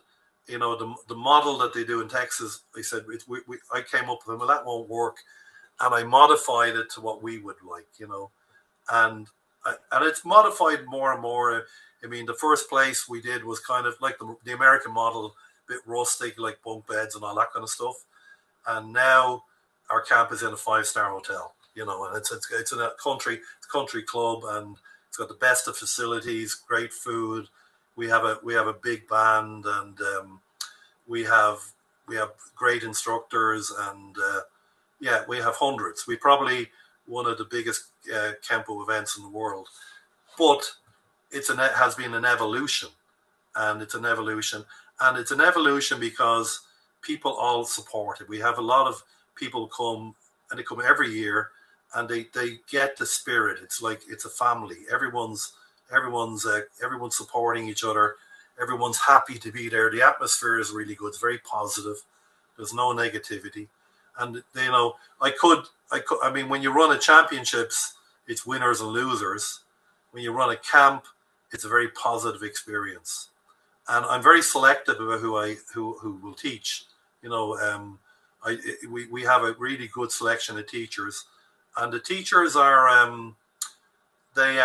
the model that they do in Texas, I said, I came up with, well, that won't work. And I modified it to what we would like, and it's modified more and more. I mean, the first place we did was kind of like the American model, a bit rustic, like bunk beds and all that kind of stuff. And now our camp is in a 5-star hotel, and it's in a country club, and it's got the best of facilities, great food. We have a big band, and we have great instructors, and we have hundreds. We probably one of the biggest Kempo events in the world, but it has been an evolution, and it's an evolution, because people all support it. We have a lot of people come, and they come every year, and they get the spirit. It's like it's a family. Everyone's supporting each other. Everyone's happy to be there. The atmosphere is really good. It's very positive. There's no negativity. And I mean, when you run a championships, it's winners and losers. When you run a camp, it's a very positive experience. And I'm very selective about who will teach. We have a really good selection of teachers, and the teachers are they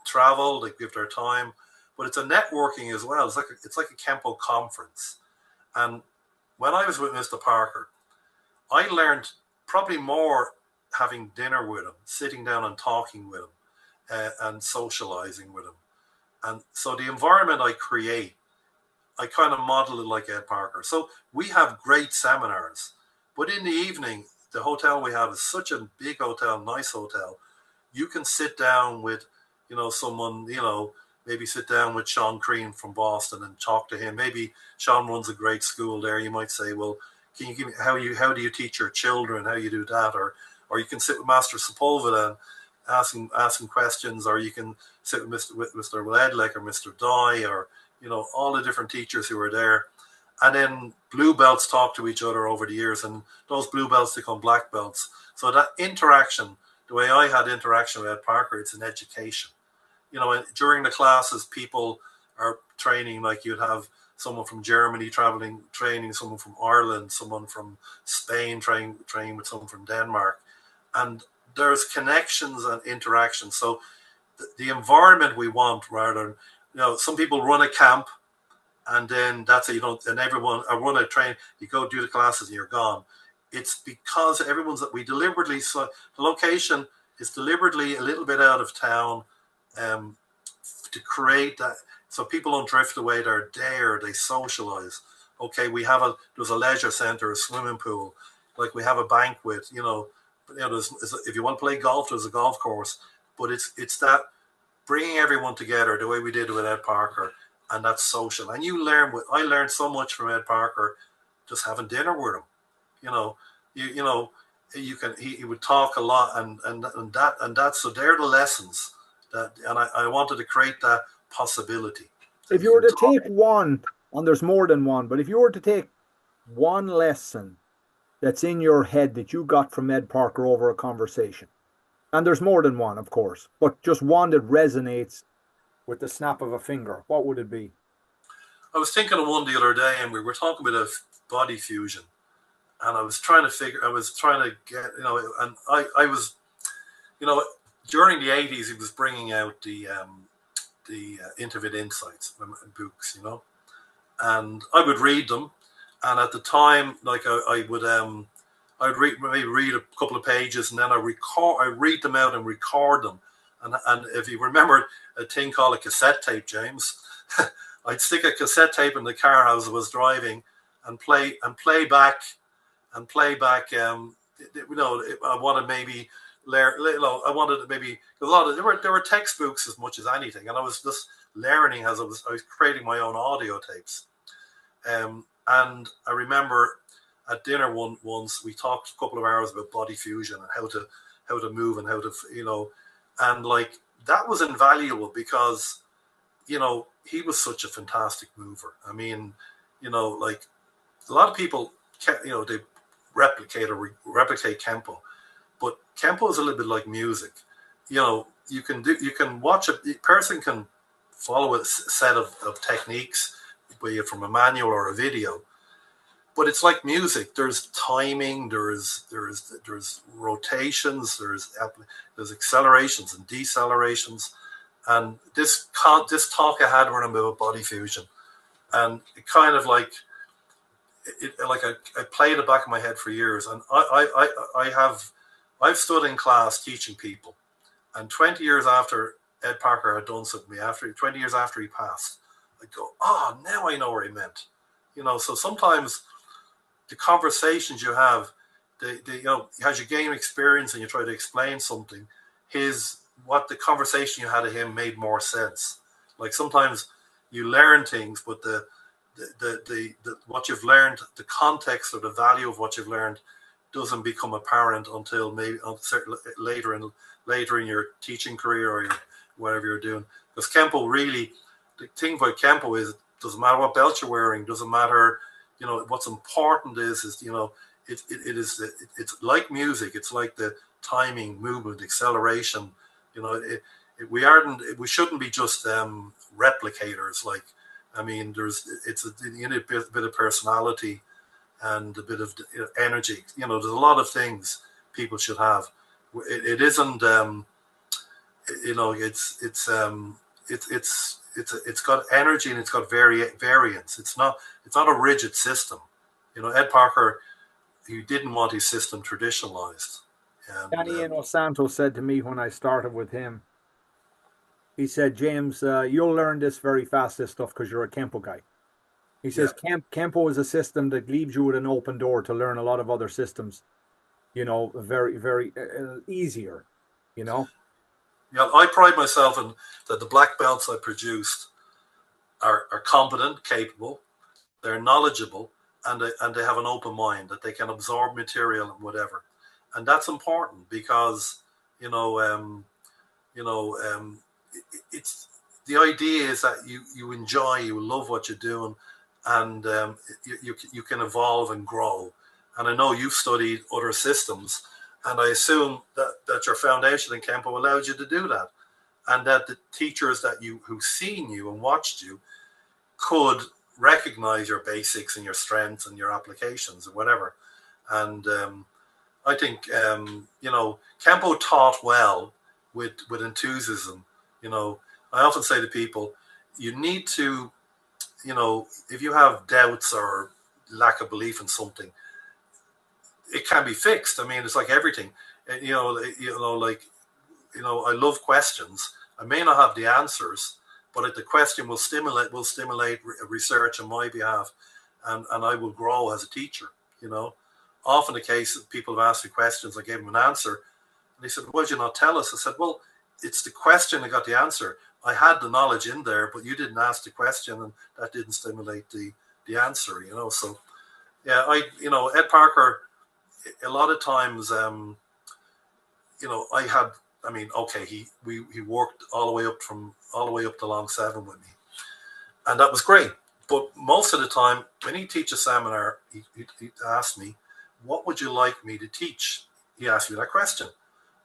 travel, they give their time, but it's a networking as well. It's like a Kenpo conference. And when I was with Mr. Parker, I learned probably more having dinner with him, sitting down and talking with him, and socializing with him. And so the environment I create, I kind of model it like Ed Parker. So we have great seminars, but in the evening, the hotel we have is such a big hotel, nice hotel. You can sit down with, someone, maybe sit down with Sean Crean from Boston and talk to him. Maybe Sean runs a great school there. You might say, well, can you give me how do you teach your children? How you do that? Or you can sit with Master Sepulveda and asking questions, or you can sit with Mr. Ledlick or Mr. Dye, or all the different teachers who are there. And then blue belts talk to each other over the years, and those blue belts become black belts. So that interaction, the way I had interaction with Ed Parker, it's an education. During the classes, people are training, like you'd have someone from Germany training someone from Ireland, someone from Spain training with someone from Denmark. And there's connections and interactions. So the environment we want, rather than, some people run a camp, and then that's it. And everyone, I run a train, you go do the classes and you're gone. It's because we deliberately, so the location is deliberately a little bit out of town, um, to create that so people don't drift away. They're there, they socialize. Okay, there's a leisure center, a swimming pool, like we have a banquet, if you want to play golf, there's a golf course, but it's that bringing everyone together the way we did with Ed Parker, and that's social. And I learned so much from Ed Parker just having dinner with him. You know, you know, he would talk a lot, and that so they're the lessons and I wanted to create that possibility. If you were to take one, and there's more than one, but if you were to take one lesson that's in your head that you got from Ed Parker over a conversation, and there's more than one, of course, but just one that resonates with the snap of a finger, what would it be? I was thinking of one the other day, and we were talking about body fusion, and I was trying to get, and I was, during the 80s, he was bringing out the Intervid Insights books, and I would read them, and at the time, like I'd read a couple of pages, and then I read them out and record them, and if you remember a thing called a cassette tape, James, I'd stick a cassette tape in the car as I was driving, and play back. I wanted maybe I wanted to maybe there were textbooks as much as anything, and I was just learning as I was creating my own audio tapes. And I remember at dinner once we talked a couple of hours about body fusion and how to move and how to and like that was invaluable because he was such a fantastic mover. I mean, like a lot of people they replicate Kempo, but Kempo is a little bit like music. You can watch a person can follow a set of techniques, be it from a manual or a video, but it's like music. There's timing, there's rotations, there's accelerations and decelerations, and this talk I had with him about body fusion, and it kind of like. I played it back in my head for years, and I've stood in class teaching people, and 20 years after Ed Parker had done something to me, 20 years after he passed, I'd go, now I know what he meant, So sometimes the conversations you have, as you gain experience and you try to explain something, what the conversation you had to him made more sense. Like sometimes you learn things, but the what you've learned, the context or the value of what you've learned doesn't become apparent until maybe later in your teaching career or whatever you're doing. Because Kempo really, the thing about Kempo is it doesn't matter what belt you're wearing, doesn't matter, what's important is it's like music. It's like the timing, movement, acceleration. We shouldn't be just replicators. Like, I mean, you need a bit of personality and a bit of energy. There's a lot of things people should have. It isn't, it's got energy and it's got variance. It's not a rigid system. Ed Parker, he didn't want his system traditionalized. Danny Santos said to me when I started with him, he said, James, you'll learn this very fast, this stuff, because you're a Kempo guy. He says, Kempo is a system that leaves you with an open door to learn a lot of other systems, very, very easier, Yeah, I pride myself in that the black belts I produced are competent, capable, they're knowledgeable, and they have an open mind, that they can absorb material and whatever. And that's important because, it's the idea is that you enjoy, you love what you're doing, and you can evolve and grow. And I know you've studied other systems, and I assume that your foundation in Kempo allowed you to do that, and that the teachers who've seen you and watched you could recognize your basics and your strengths and your applications or whatever. And I think Kempo taught well with enthusiasm. I often say to people, you need to, if you have doubts or lack of belief in something, it can be fixed. I mean, it's like everything. I love questions, I may not have the answers, but the question will stimulate research on my behalf, and I will grow as a teacher. You know, often the case people have asked me questions, I gave them an answer, and they said, "Why did you not tell us?" I said, "Well, it's the question that got the answer. I had the knowledge in there, but you didn't ask the question, and that didn't stimulate the answer." You know, so yeah, Ed Parker. A lot of times, okay, he worked all the way up to Long 7 with me, and that was great. But most of the time, when he teach a seminar, he asked me, "What would you like me to teach?" He asked me that question,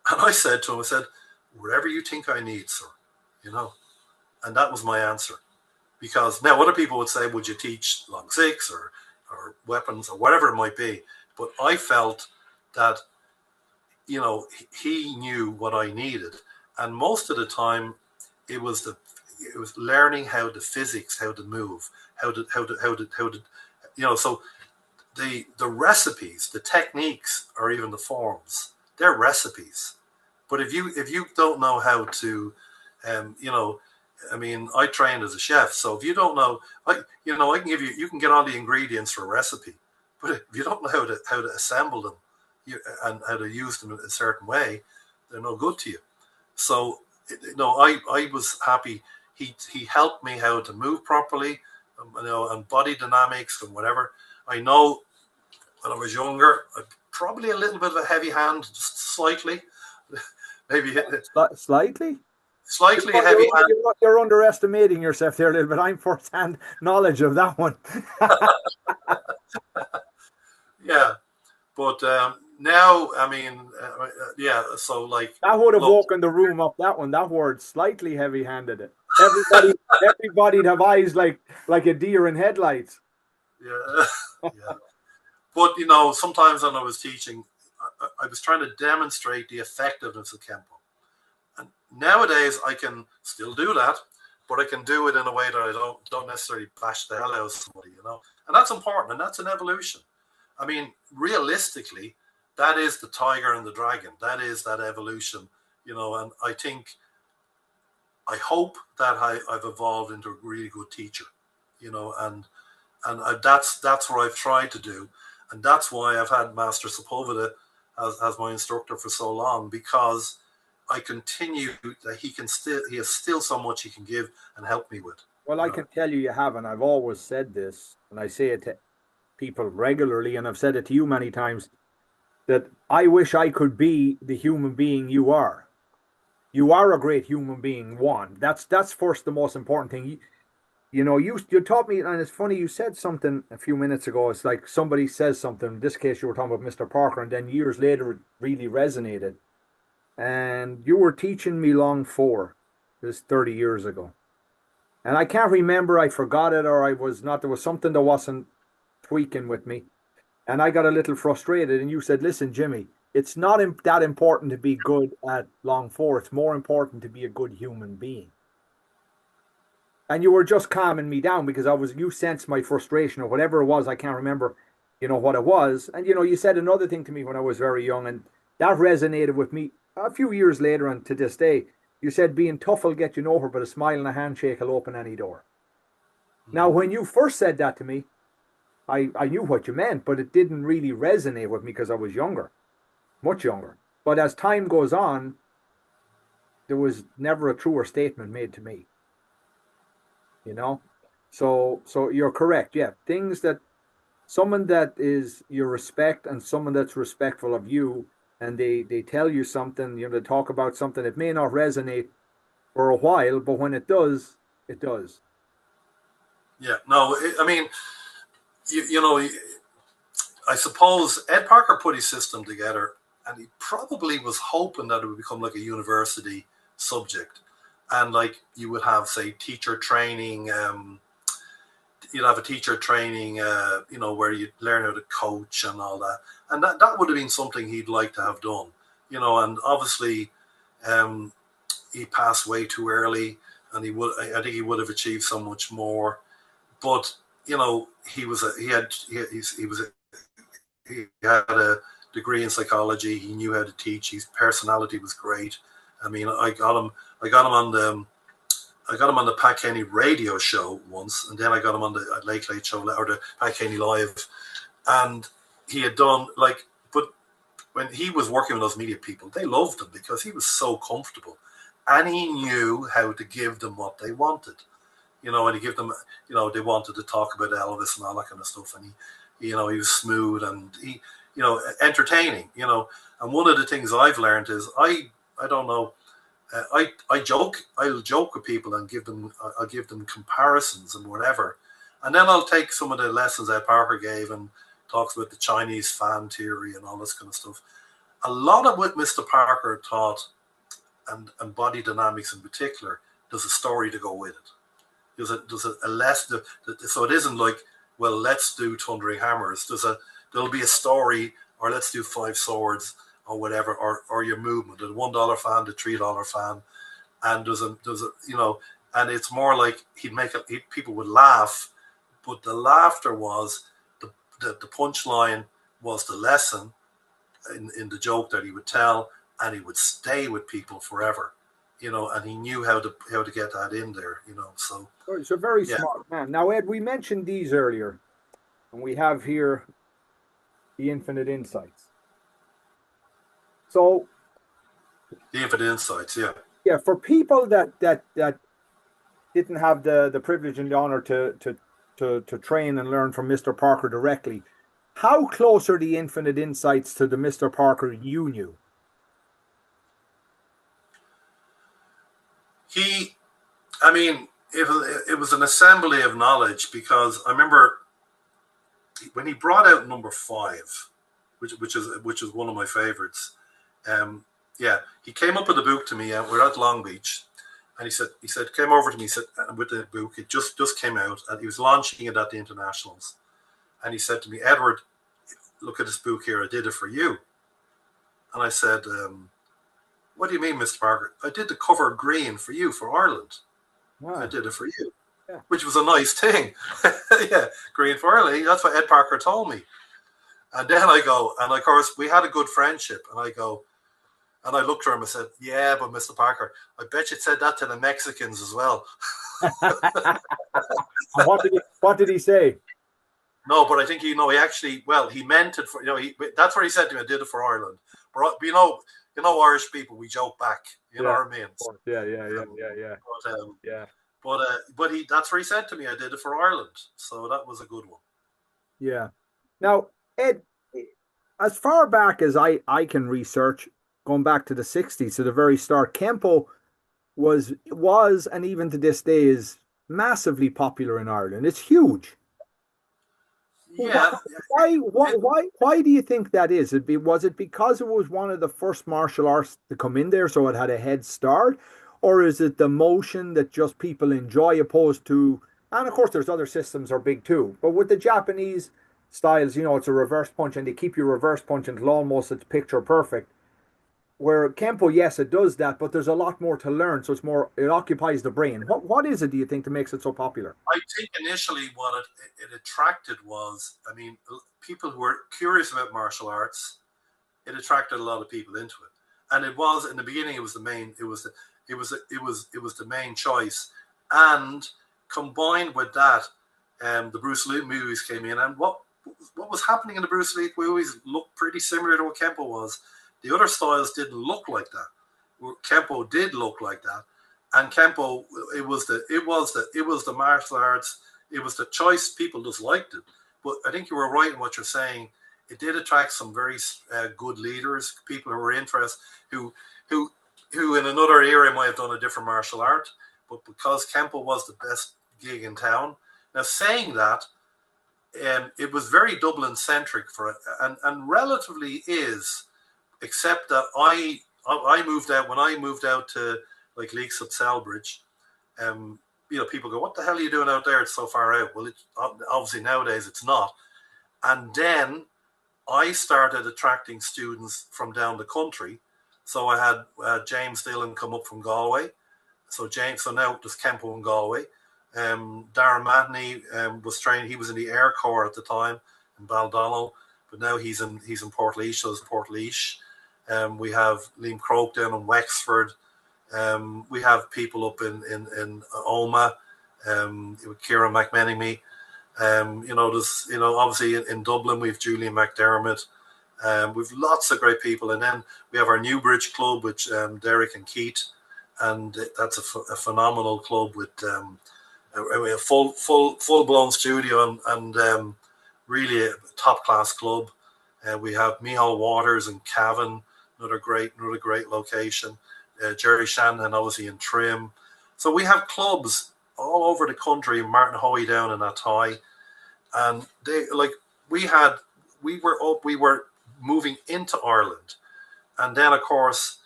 and I said to him, I said, "Whatever you think I need, sir." You know, and that was my answer. Because now other people would say, "Would you teach Long 6 or weapons or whatever it might be?" But I felt that, you know, he knew what I needed, and most of the time, it was learning how to move, how to, you know. So the recipes, the techniques, or even the forms, they're recipes. But if you don't know how to, you know, I mean, I trained as a chef, so if you don't know, I can give you can get all the ingredients for a recipe, but if you don't know how to assemble them, and how to use them in a certain way, they're no good to you. So, I was happy. He helped me how to move properly, you know, and body dynamics and whatever. I know when I was younger, probably a little bit of a heavy hand, just slightly, maybe Slightly. slightly a heavy hand. You're underestimating yourself there a little bit. I'm first-hand knowledge of that one. Yeah, but now, I mean, yeah. So like, That would have look, woken the room up. That one, that word, slightly heavy-handed. It. Everybody'd have eyes like a deer in headlights. yeah, yeah. But you know, sometimes when I was teaching, I was trying to demonstrate the effectiveness of Kempo. And nowadays, I can still do that, but I can do it in a way that I don't necessarily bash the hell out of somebody, you know. And that's important, and that's an evolution. I mean, realistically, that is the tiger and the dragon. That is that evolution, you know. And I hope that I've evolved into a really good teacher, you know, and that's what I've tried to do, and that's why I've had Master Sepulveda as my instructor for so long, because I continue that he has still so much he can give and help me with. Well, I can tell you haven't. I've always said this, and I say it to people regularly, and I've said it to you many times, that I wish I could be the human being you are. You are a great human being. One, that's first the most important thing. You know, you taught me, and it's funny. You said something a few minutes ago. It's like somebody says something. In this case, you were talking about Mr. Parker, and then years later, it really resonated. And you were teaching me Long 4. This 30 years ago, and I can't remember. I forgot it, or I was not. There was something that wasn't tweaking with me, and I got a little frustrated. And you said, "Listen, Jimmy, it's not that important to be good at Long 4. It's more important to be a good human being." And you were just calming me down because you sensed my frustration or whatever it was. I can't remember, what it was. And, you said another thing to me when I was very young, and that resonated with me a few years later and to this day. You said being tough will get you nowhere, but a smile and a handshake will open any door. Now, when you first said that to me, I knew what you meant, but it didn't really resonate with me because I was younger, much younger. But as time goes on, there was never a truer statement made to me. So you're correct. Yeah, things that someone that is your respect and someone that's respectful of you, and they tell you something, they talk about something, it may not resonate for a while, but when it does, it does. Yeah, no, I mean, I suppose Ed Parker put his system together, and he probably was hoping that it would become like a university subject, and like you would have, say, teacher training. You'd have a teacher training, where you learn how to coach and all that, and that would have been something he'd like to have done, and obviously, he passed way too early, and I think he would have achieved so much more, but he had a degree in psychology. He knew how to teach. His personality was great, I mean, I got him on the Pat Kenny radio show once, and then I got him on the Late Late Show or the Pat Kenny Live, and he had done but when he was working with those media people, they loved him because he was so comfortable, and he knew how to give them what they wanted, and he gave them, they wanted to talk about Elvis and all that kind of stuff, and he was smooth and he, entertaining, and one of the things I've learned is I don't know. I'll joke with people and I'll give them comparisons and whatever, and then I'll take some of the lessons that Parker gave and talks about the Chinese fan theory and all this kind of stuff. A lot of what Mr. Parker taught, and body dynamics in particular, there's a story to go with it. There's a lesson, so it isn't like, well, let's do Thundering Hammers. There'll be a story, or let's do 5 swords, or whatever, or your movement, the $1 fan, the $3 fan, and there's a and it's more like people would laugh, but the laughter was the punchline was the lesson in the joke that he would tell, and he would stay with people forever, and he knew how to get that in there, So he's a very smart man. Now, Ed, we mentioned these earlier, and we have here the Infinite Insights. So, the Infinite Insights, yeah, for people that didn't have the privilege and the honor to train and learn from Mr. Parker directly, how close are the Infinite Insights to the Mr. Parker you knew? It was an assembly of knowledge, because I remember when he brought out number 5, which is one of my favorites. He came up with the book to me. We're at Long Beach, and he said came over to me. He said, with the book, it just came out, and he was launching it at the internationals. And he said to me, Edward, look at this book here. I did it for you. And I said, what do you mean, Mr. Parker? I did the cover green for you for Ireland. Wow. I did it for you, which was a nice thing. Yeah, green for Ireland. That's what Ed Parker told me. And then I go, and of course we had a good friendship, and I go, and I looked at him and said, yeah, but Mr. Parker, I bet you said that to the Mexicans as well. What did he say? No, but I think he actually, he meant it for, that's what he said to me. I did it for Ireland. But Irish people, we joke back. You know what I mean? Yeah. But that's what he said to me. I did it for Ireland. So that was a good one. Yeah. Now, Ed, as far back as I can research, going back to the 60s, to the very start, Kempo was and even to this day is massively popular in Ireland. It's huge. Yeah. Why do you think that is? Was it because it was one of the first martial arts to come in there, so it had a head start? Or is it the motion that just people enjoy, opposed to, and of course there's other systems are big too, but with the Japanese styles, it's a reverse punch, and they keep you reverse punch until almost it's picture perfect. Where Kempo, yes, it does that, but there's a lot more to learn, so it occupies the brain. What is it, do you think, that makes it so popular? I think initially what it attracted was, people who were curious about martial arts. It attracted a lot of people into it, and it was in the beginning. It was the main choice, and combined with that, the Bruce Lee movies came in, and what was happening in the Bruce Lee movies looked pretty similar to what Kempo was. The other styles didn't look like that. Kempo did look like that, and Kempo, it was the martial arts. It was the choice. People just liked it. But I think you were right in what you're saying. It did attract some very good leaders, people who were interested, who in another era might have done a different martial art, but because Kempo was the best gig in town. Now, saying that, it was very Dublin centric for it, and relatively is. Except that I moved out, when I moved out to like Leaks at Selbridge, people go, what the hell are you doing out there? It's so far out. Well, obviously nowadays it's not. And then I started attracting students from down the country. So I had James Dillon come up from Galway. So now there's Kempo in Galway. Darren Matney was trained. He was in the Air Corps at the time in Baldonnel, but now he's in Portlaoise. So it's Portlaoise. We have Liam Croke down in Wexford. We have people up in Oma, Kieran McMenemy. There's obviously in Dublin we've Julian McDermott. We've lots of great people, and then we have our Newbridge club, which Derek and Keith, and that's a phenomenal club with a full blown studio and really a top class club. We have Michal Waters and Cavan, another great location. Jerry Shanahan, obviously in Trim. So we have clubs all over the country. Martin Hoey down in Athy, and they we were moving into Ireland, and then of course,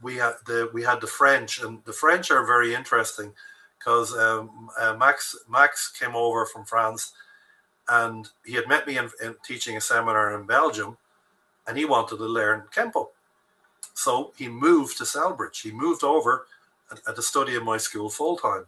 we had the French, and the French are very interesting because Max came over from France, and he had met me in teaching a seminar in Belgium, and he wanted to learn Kempo. So he moved to Selbridge. He moved over at the study in my school full time.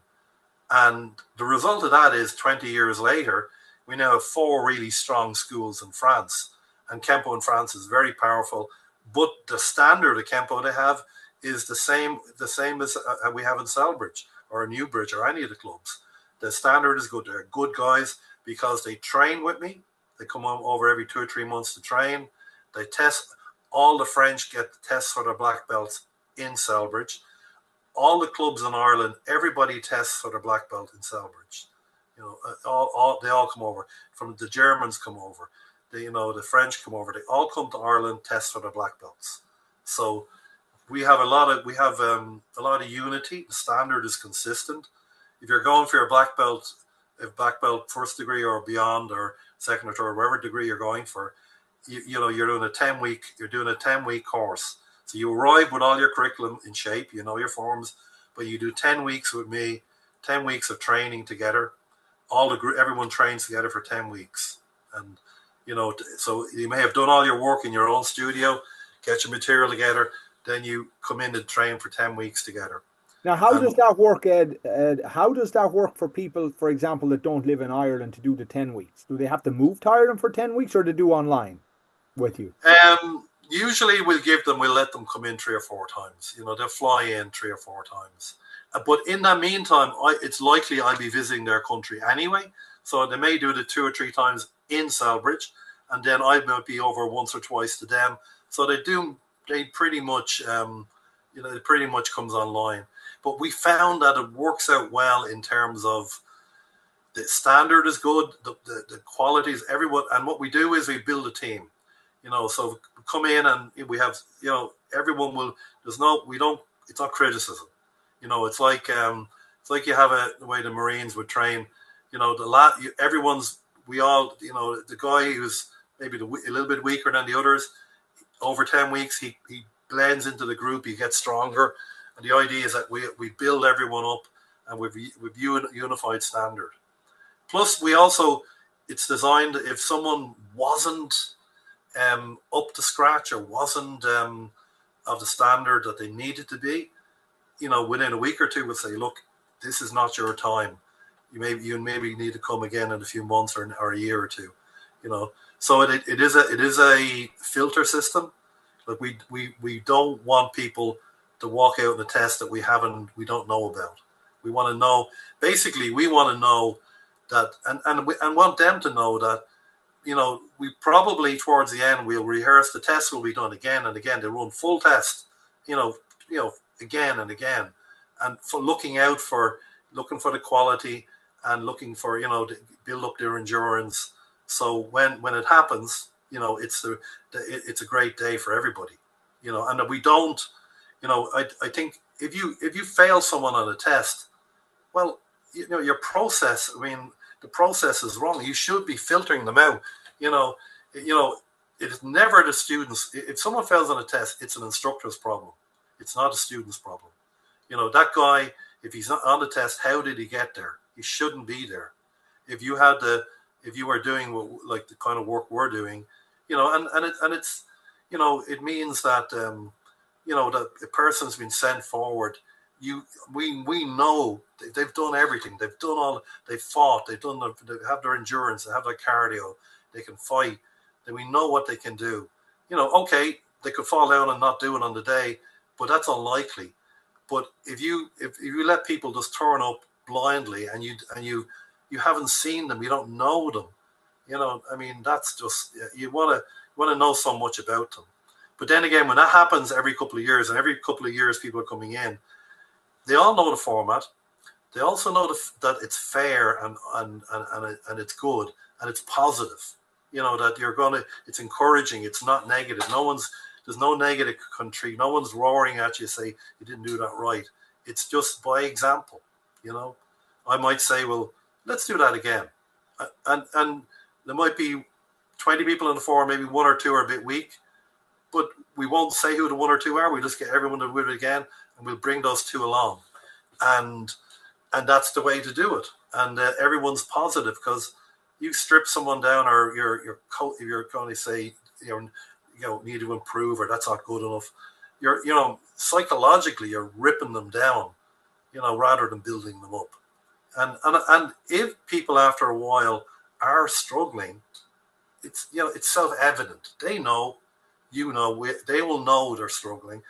And the result of that is 20 years later, we now have 4 really strong schools in France. And Kempo in France is very powerful. But the standard of Kempo they have is the same as we have in Selbridge or Newbridge or any of the clubs. The standard is good. They're good guys because they train with me. They come over every 2 or 3 months to train. They test. All the French get the tests for their black belts in Selbridge. All the clubs in Ireland, everybody tests for their black belt in Selbridge. They all come over. From the Germans come over, the French come over. They all come to Ireland, test for their black belts. So we have a lot of unity. The standard is consistent. If you're going for your black belt, first degree or beyond, or second or third, whatever degree you're going for, you're doing a 10-week course. So you arrive with all your curriculum in shape, your forms, but you do 10 weeks with me, 10 weeks of training together. Everyone trains together for 10 weeks. And, so you may have done all your work in your own studio, get your material together, then you come in and train for 10 weeks together. Now, how does that work, Ed? How does that work for people, for example, that don't live in Ireland to do the 10 weeks? Do they have to move to Ireland for 10 weeks or to do online with you? Usually we'll let them come in 3 or 4 times. They'll fly in 3 or 4 times. But in that meantime, it's likely I'll be visiting their country anyway. So they may do it 2 or 3 times in Selbridge, and then I might be over once or twice to them. So they pretty much, it pretty much comes online. But we found that it works out well in terms of the standard is good, the qualities, everyone. And what we do is we build a team. So we come in and we have, everyone will. It's not criticism. It's like you have the way the Marines would train. The guy who's maybe a little bit weaker than the others, over 10 weeks he blends into the group. He gets stronger, and the idea is that we build everyone up, and we've unified standard. Plus, it's designed if someone wasn't up to scratch or wasn't of the standard that they needed to be, within a week or two, we'll say, look, this is not your time. You maybe need to come again in a few months or a year or two. So it is a filter system. Like we don't want people to walk out in a test that we don't know about. We want to know. Basically, we want to know that, and want them to know that. We probably towards the end we'll rehearse. The test will be done again and again. They run full test, again and again, and for looking for the quality and looking for to build up their endurance. So when it happens, it's a great day for everybody, and that we don't, I think if you fail someone on a test, well, your process. I mean, the process is wrong. You should be filtering them out. It is never the students. If someone fails on a test, it's an instructor's problem. It's not a student's problem. That guy, if he's not on the test, how did he get there? He shouldn't be there. If you were doing like the kind of work we're doing, it means that that a person's been sent forward. We know they've done everything. They've fought. They have their endurance. They have their cardio. They can fight. Then we know what they can do. Okay, they could fall down and not do it on the day, but that's unlikely. But if you let people just turn up blindly, and you haven't seen them, you don't know them, I mean, that's just, you want to know so much about them. But then again, when that happens every couple of years, and every couple of years people are coming in, they all know the format. They also know that it's fair, and it's good, and it's positive. That it's encouraging. It's not negative. There's no negative country. No one's roaring at you say you didn't do that right. It's just by example. I might say, well, let's do that again, and there might be 20 people in the forum, maybe one or two are a bit weak, but we won't say who the one or two are. We just get everyone to do it again, and we'll bring those two along, and that's the way to do it. And everyone's positive, because you strip someone down, or you're going to say need to improve, or that's not good enough. You're psychologically you're ripping them down, rather than building them up. And if people after a while are struggling, it's self-evident. They know, they will know they're struggling,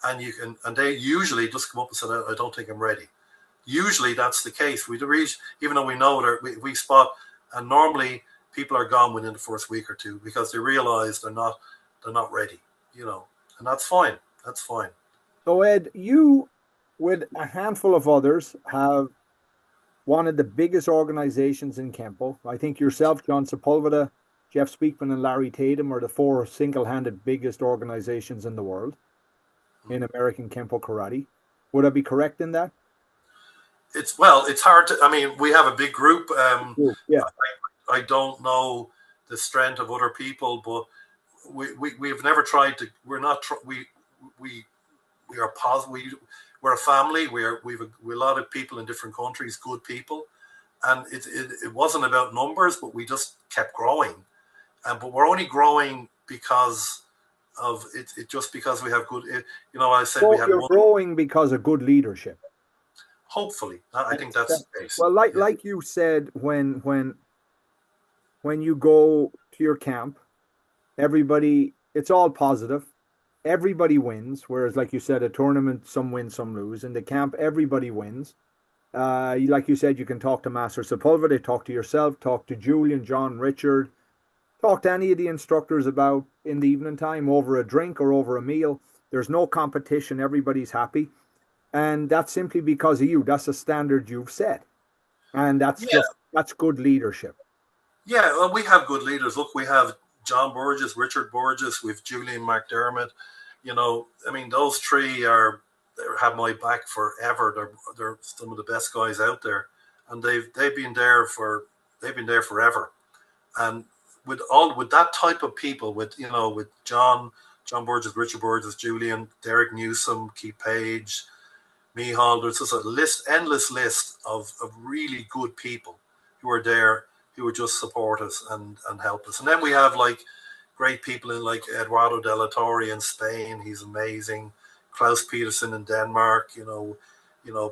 and they usually just come up and say, I don't think I'm ready. Usually that's the case. Even though we know we spot, and normally people are gone within the first week or two, because they realize they're not ready, and that's fine. That's fine. So Ed, you, with a handful of others, have one of the biggest organizations in Kempo. I think yourself, John Sepulveda, Jeff Speakman, and Larry Tatum are the four single-handed biggest organizations in the world in American Kenpo Karate. Would I be correct in that? It's hard to. I mean, we have a big group. Yeah. I don't know the strength of other people, but we've never tried to. We're not. We are positive. We're a family. We've a lot of people in different countries, good people, and it wasn't about numbers, but we just kept growing, but we're only growing because of it. Just because we have good. I said so we had. You're growing because of good leadership. Hopefully, I think that's the case. Well, like you said, when you go to your camp, everybody, it's all positive. Everybody wins. Whereas, like you said, a tournament, some win, some lose. In the camp, everybody wins. Like you said, you can talk to Master Sepulveda, talk to yourself, talk to Julian, John, Richard, talk to any of the instructors about in the evening time over a drink or over a meal. There's no competition. Everybody's happy. And that's simply because of you. That's a standard you've set. And that's good leadership. Yeah, well, we have good leaders. Look, we have John Burgess, Richard Burgess, we've Julian McDermott. I mean, those three have my back forever. They're some of the best guys out there, and they've been there forever. And with that type of people, with John Burgess, Richard Burgess, Julian, Derek Newsom, Keith Page, Mihal, there's just endless list of really good people who are there, who would just support us and help us. And then we have like great people in like Eduardo De La Torre in Spain. He's amazing. Klaus Peterson in Denmark,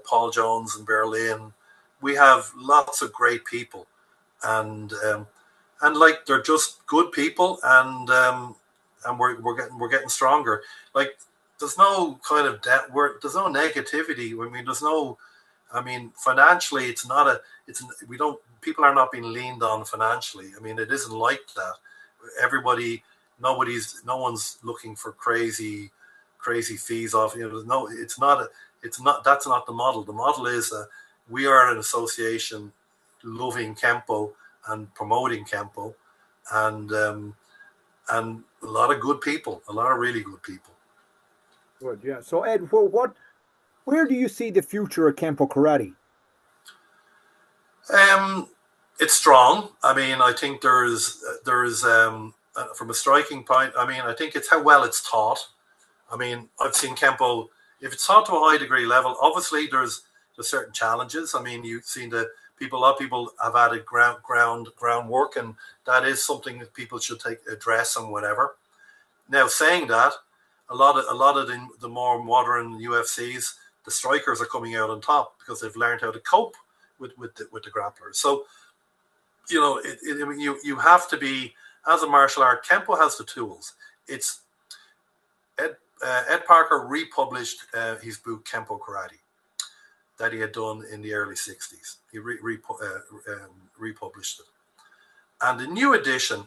Paul Jones in Berlin. We have lots of great people, and like they're just good people, and we're getting stronger. Like there's no kind of debt. There's no negativity. I mean, financially, people are not being leaned on financially. I mean, it isn't like that. No one's looking for crazy fees off. It's not. That's not the model. The model is we are an association loving Kempo and promoting Kempo, and a lot of good people, a lot of really good people. Good, yeah. So Ed, where do you see the future of Kenpo Karate? It's strong. I mean, I think there's from a striking point. I mean, I think it's how well it's taught. I mean, I've seen Kempo. If it's taught to a high degree level, obviously there's certain challenges. I mean, you've seen a lot of people have added groundwork, and that is something that people should address and whatever. Now, saying that, a lot of the more modern UFCs, the strikers are coming out on top because they've learned how to cope with the grapplers. So, you have to be, as a martial art, Kempo has the tools. Ed Parker republished his book Kenpo Karate that he had done in the early 60s. He republished it. And the new edition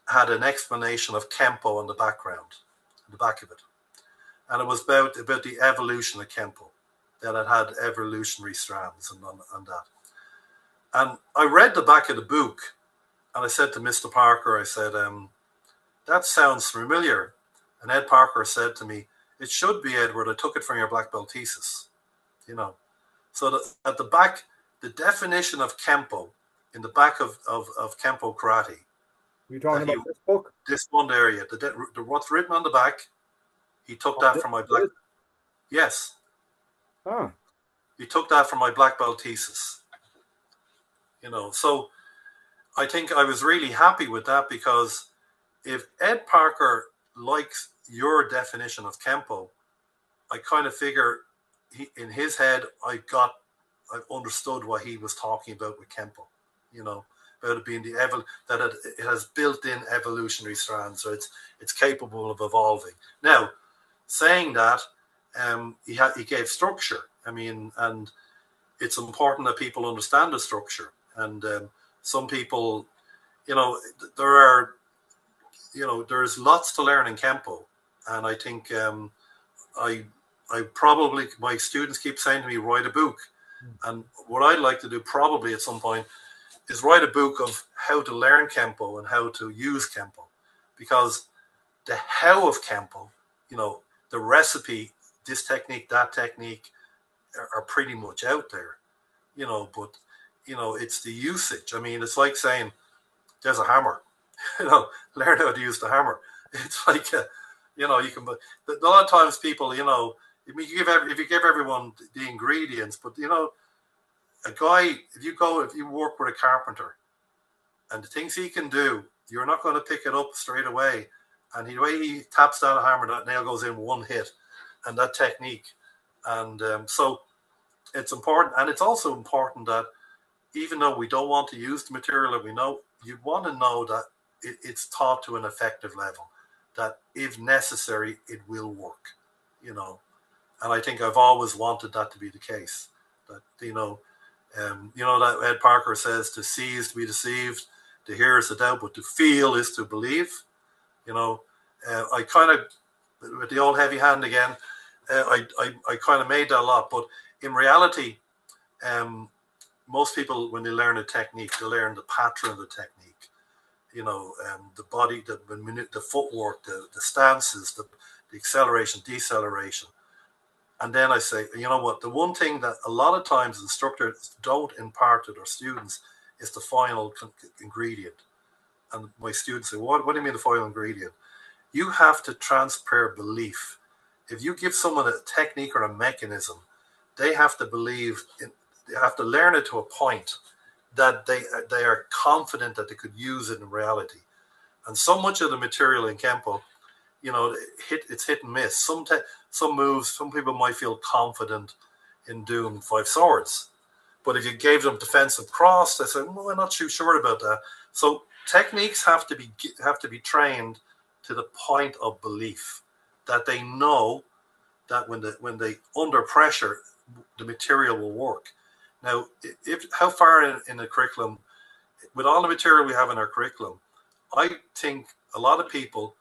had an explanation of Kempo on the background, in the back of it. And it was about the evolution of Kempo, that it had evolutionary strands and that. And I read the back of the book, and I said to Mr. Parker, I said, that sounds familiar. And Ed Parker said to me, it should be, Edward, I took it from your black belt thesis. You know, so at the back, the definition of Kempo, in the back of Kenpo Karate. You're talking about this book? This one area, what's written on the back, he took that from my black. Yes. Ah. He took that from my black belt thesis. You know, so I think I was really happy with that, because if Ed Parker likes your definition of Kempo, I kind of figure in his head, I understood what he was talking about with Kempo, you know, about it being that it has built-in evolutionary strands, so it's capable of evolving. Now, saying that, he gave structure. I mean, and it's important that people understand the structure. And some people, you know, there's lots to learn in Kempo, and I think my students keep saying to me, write a book. And what I'd like to do probably at some point is write a book of how to learn Kempo and how to use Kempo, because the how of Kempo, you know, the recipe, this technique, that technique are pretty much out there, you know, but, you know, it's the usage. I mean, it's like saying there's a hammer, you know, learn how to use the hammer. It's like, you know, a lot of times people, you know, if you give everyone the ingredients, but, you know, a guy, if you work with a carpenter and the things he can do, you're not going to pick it up straight away. And the way he taps down a hammer, that nail goes in one hit, and that technique. And so it's important. And it's also important that even though we don't want to use the material that we know, you want to know that it's taught to an effective level, that if necessary, it will work, you know. And I think I've always wanted that to be the case. That, you know that Ed Parker says, to see is to be deceived, to hear is to doubt, but to feel is to believe. You know, I kind of, with the old heavy hand again, I kind of made that a lot. But in reality, most people, when they learn a technique, they learn the pattern of the technique. You know, the body, the footwork, the stances, the acceleration, deceleration. And then I say, you know what, the one thing that a lot of times instructors don't impart to their students is the final ingredient. And my students say, what do you mean the final ingredient? You have to transfer belief. If you give someone a technique or a mechanism, they have to believe, they have to learn it to a point that they are confident that they could use it in reality. And so much of the material in Kempo, you know, it's hit and miss. Some moves, some people might feel confident in doing 5 swords, but if you gave them defensive cross, they say, well, I'm not too sure about that. So techniques have to be trained to the point of belief, that they know that when they under pressure, the material will work. Now, how far in the curriculum, with all the material we have in our curriculum, I think a lot of people,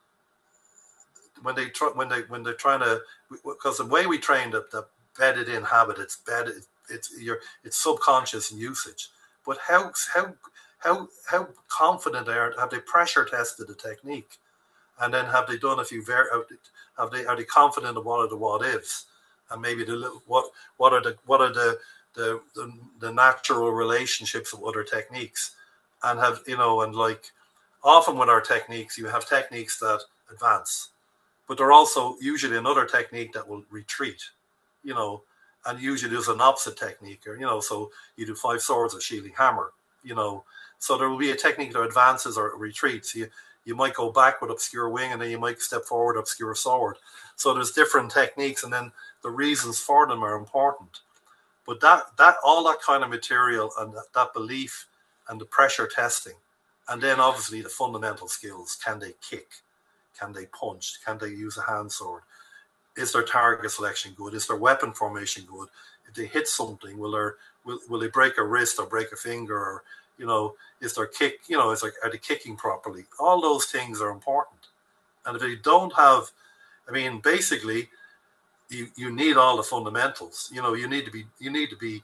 when they're trying to, because the way we train the bedded in habit, it's subconscious in usage. But how confident they are? Have they pressure tested the technique, and then have they done a few are they confident of what are the what ifs, and maybe what are the natural relationships of other techniques, and have, you know, and like often with our techniques, you have techniques that advance, but there are also usually another technique that will retreat, you know, and usually there's an opposite technique, or, you know, so you do 5 swords or shielding hammer, you know, so there will be a technique that advances or retreats. You might go back with obscure wing, and then you might step forward obscure sword. So there's different techniques, and then the reasons for them are important. But that all that kind of material and that belief and the pressure testing, and then obviously the fundamental skills: can they kick? Can they punch? Can they use a hand sword? is their target selection good? Is their weapon formation good? If they hit something, will they break a wrist or break a finger? Or, is their kick, are they kicking properly? All those things are important. And if they don't have, basically, you need all the fundamentals. You need to be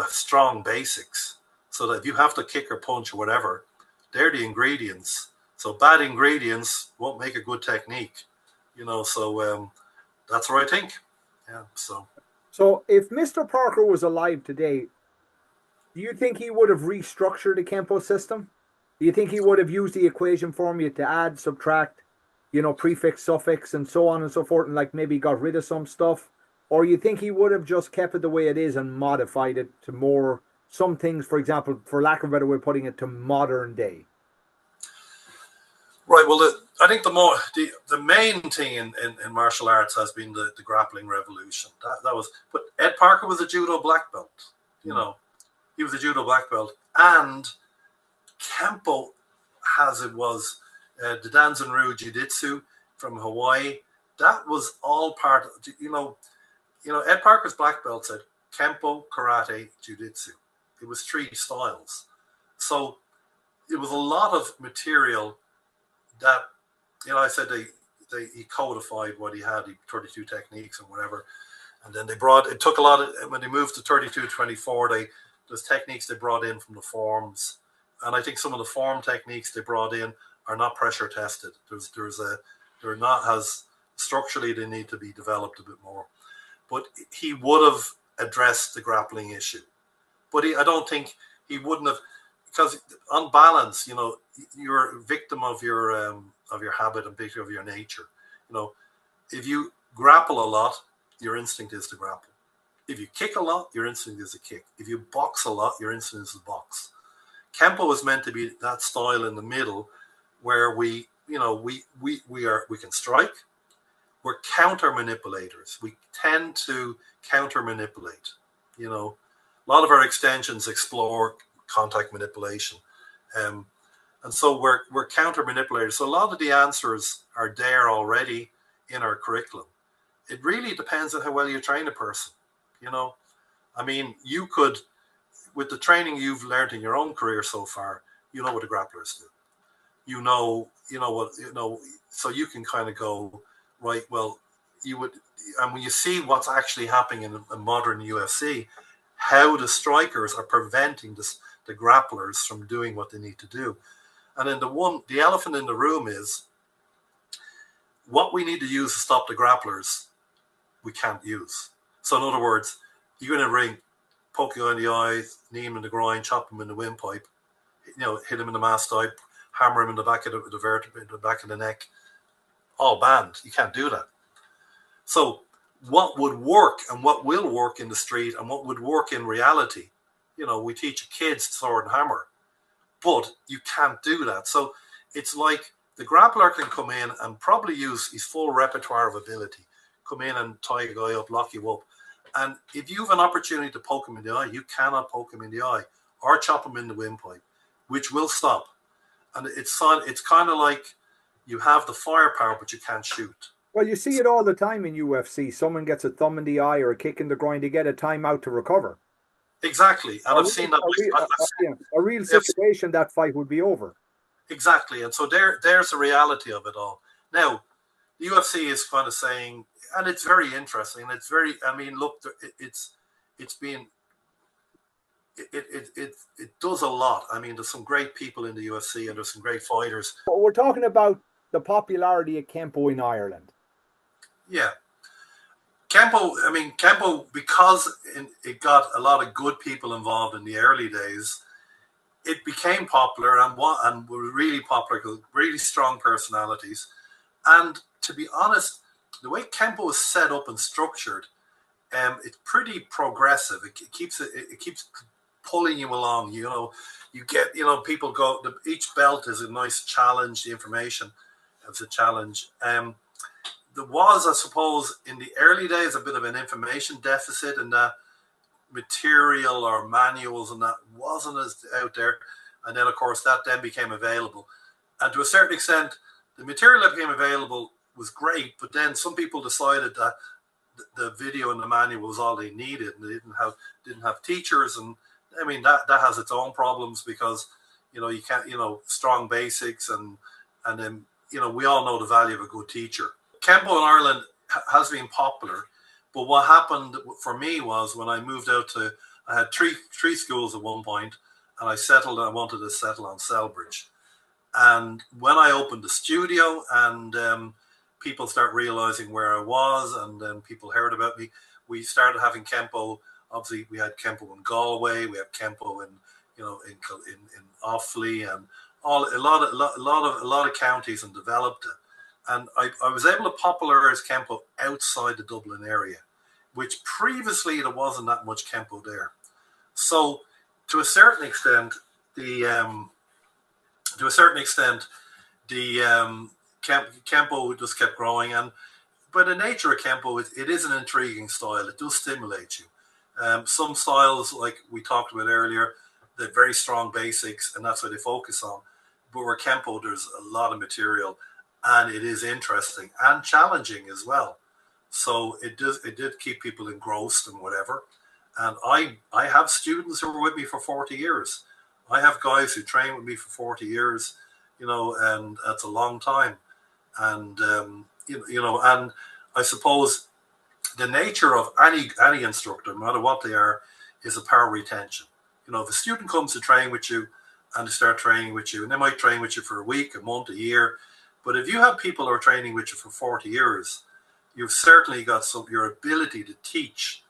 strong basics, so that if you have to kick or punch or whatever, they're the ingredients. So bad ingredients won't make a good technique. So that's what I think. Yeah. So if Mr. Parker was alive today, do you think he would have restructured the Kempo system? Do you think he would have used the equation formula to add, subtract, prefix, suffix, and so on and so forth, and like maybe got rid of some stuff? Or you think he would have just kept it the way it is and modified it to some things, for example, for lack of a better way of putting it, to modern day? Right. Well, I think the main thing in martial arts has been the grappling revolution. But Ed Parker was a judo black belt. He was a judo black belt, and Kempo was the Danzanryu Jiu-Jitsu from Hawaii. That was all part of, Ed Parker's black belt said Kenpo, Karate, Jiu-Jitsu. It was 3 styles. So it was a lot of material that, I said he codified what he had, 32 techniques and whatever. And then it took a lot of, when they moved to 32, 24, those techniques they brought in from the forms. And I think some of the form techniques they brought in are not pressure tested. They're not as structurally, they need to be developed a bit more. But he would have addressed the grappling issue. But I don't think he wouldn't have, because on balance, you're a victim of your habit and victim of your nature. If you grapple a lot, your instinct is to grapple. If you kick a lot, your instinct is to kick. If you box a lot, your instinct is to box. Kempo is meant to be that style in the middle, where we can strike. We're counter manipulators. We tend to counter manipulate. A lot of our extensions explore contact manipulation, and so we're counter manipulators. So a lot of the answers are there already in our curriculum. It really depends on how well you train a person. You could, with the training you've learned in your own career so far, what the grapplers do. So you can kind of go, right, well, and when you see what's actually happening in a modern UFC, how the strikers are preventing the grapplers from doing what they need to do. And then the elephant in the room is what we need to use to stop the grapplers, we can't use. So in other words, you go in a ring, poke you in the eye, knee him in the groin, chop him in the windpipe, hit him in the mastoid, hammer him in the back of the vertebrae, in the back of the neck, all banned. You can't do that. So what would work and what will work in the street and what would work in reality, we teach kids sword and hammer, but you can't do that. So it's like the grappler can come in and probably use his full repertoire of ability, come in and tie a guy up, lock you up. And if you have an opportunity to poke him in the eye, you cannot poke him in the eye or chop him in the windpipe, which will stop. And it's kind of like you have the firepower, but you can't shoot. Well, you see it all the time in UFC. Someone gets a thumb in the eye or a kick in the groin, they get a timeout to recover. Exactly. And I've seen that. A real situation, that fight would be over. Exactly. And so there's the reality of it all. Now, the UFC is kind of saying, and it's very interesting, and it's very, look, it does a lot. There's some great people in the UFC and there's some great fighters. But we're talking about the popularity of Kempo in Ireland. Yeah. Kempo, because it got a lot of good people involved in the early days, it became popular and was really popular because really strong personalities. And to be honest, the way Kempo is set up and structured, it's pretty progressive. It keeps pulling you along. You get, people go, each belt is a nice challenge. The information is a challenge. There was, I suppose, in the early days, a bit of an information deficit in that material or manuals and that wasn't as out there. And then, of course, that then became available. And to a certain extent, the material that became available was great, but then some people decided that the video and the manual was all they needed, and they didn't have teachers. And I mean, that has its own problems, because you can't, strong basics, and then we all know the value of a good teacher. Kempo in Ireland has been popular, but what happened for me was, when I moved out I had three schools at one point, and I wanted to settle on Selbridge. And when I opened the studio, and people start realizing where I was, and then people heard about me, we started having Kempo. Obviously, we had Kempo in Galway, we have Kempo in Offaly, and a lot of counties, and developed it. And I was able to popularize Kempo outside the Dublin area, which previously there wasn't that much Kempo there. So to a certain extent, the Kempo just kept growing. And by the nature of Kempo, it is an intriguing style. It does stimulate you. Some styles, like we talked about earlier, they're very strong basics, and that's what they focus on. But where Kempo, there's a lot of material, and it is interesting and challenging as well. So it did keep people engrossed and whatever. And I have students who were with me for 40 years. I have guys who train with me for 40 years, and that's a long time. And and I suppose the nature of any instructor, no matter what they are, is a power retention. If a student comes to train with you, and they start training with you, and they might train with you for a week, a month, a year, but if you have people who are training with you for 40 years, you've certainly got your ability to teach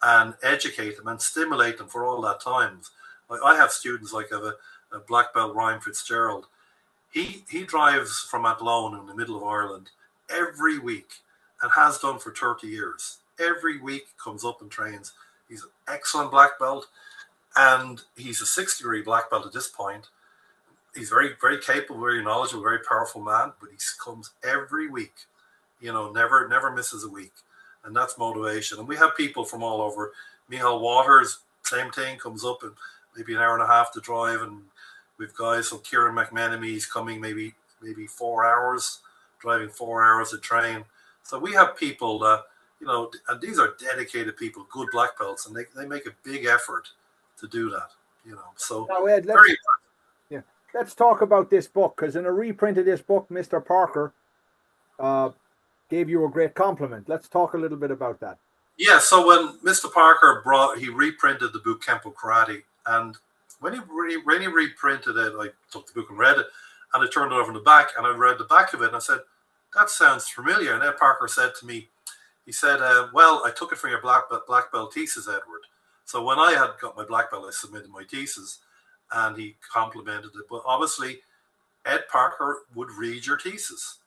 and educate them and stimulate them for all that time. Like, I have students, like a black belt, Ryan Fitzgerald. He drives from Athlone in the middle of Ireland every week, and has done for 30 years. Every week comes up and trains. He's an excellent black belt, and he's a 6th degree black belt at this point. He's very, very capable, very knowledgeable, very powerful man, but he comes every week, never misses a week. And that's motivation. And we have people from all over. Michal Waters, same thing, comes up in maybe an hour and a half to drive. And we've guys from Kieran McMenemy, he's coming maybe 4 hours, driving 4 hours to train. So we have people that, and these are dedicated people, good black belts, and they make a big effort to do that, So now, Ed, let's talk about this book, because in a reprint of this book, Mr. Parker gave you a great compliment. Let's talk a little bit about that. Yeah, so when Mr. Parker he reprinted the book Kenpo Karate, and when he reprinted it, I took the book and read it, and I turned it over in the back, and I read the back of it, and I said, that sounds familiar. And Ed Parker said to me, he said, well, I took it from your black belt thesis, Edward. So when I had got my black belt, I submitted my thesis, and he complimented it. But obviously, Ed Parker would read your thesis.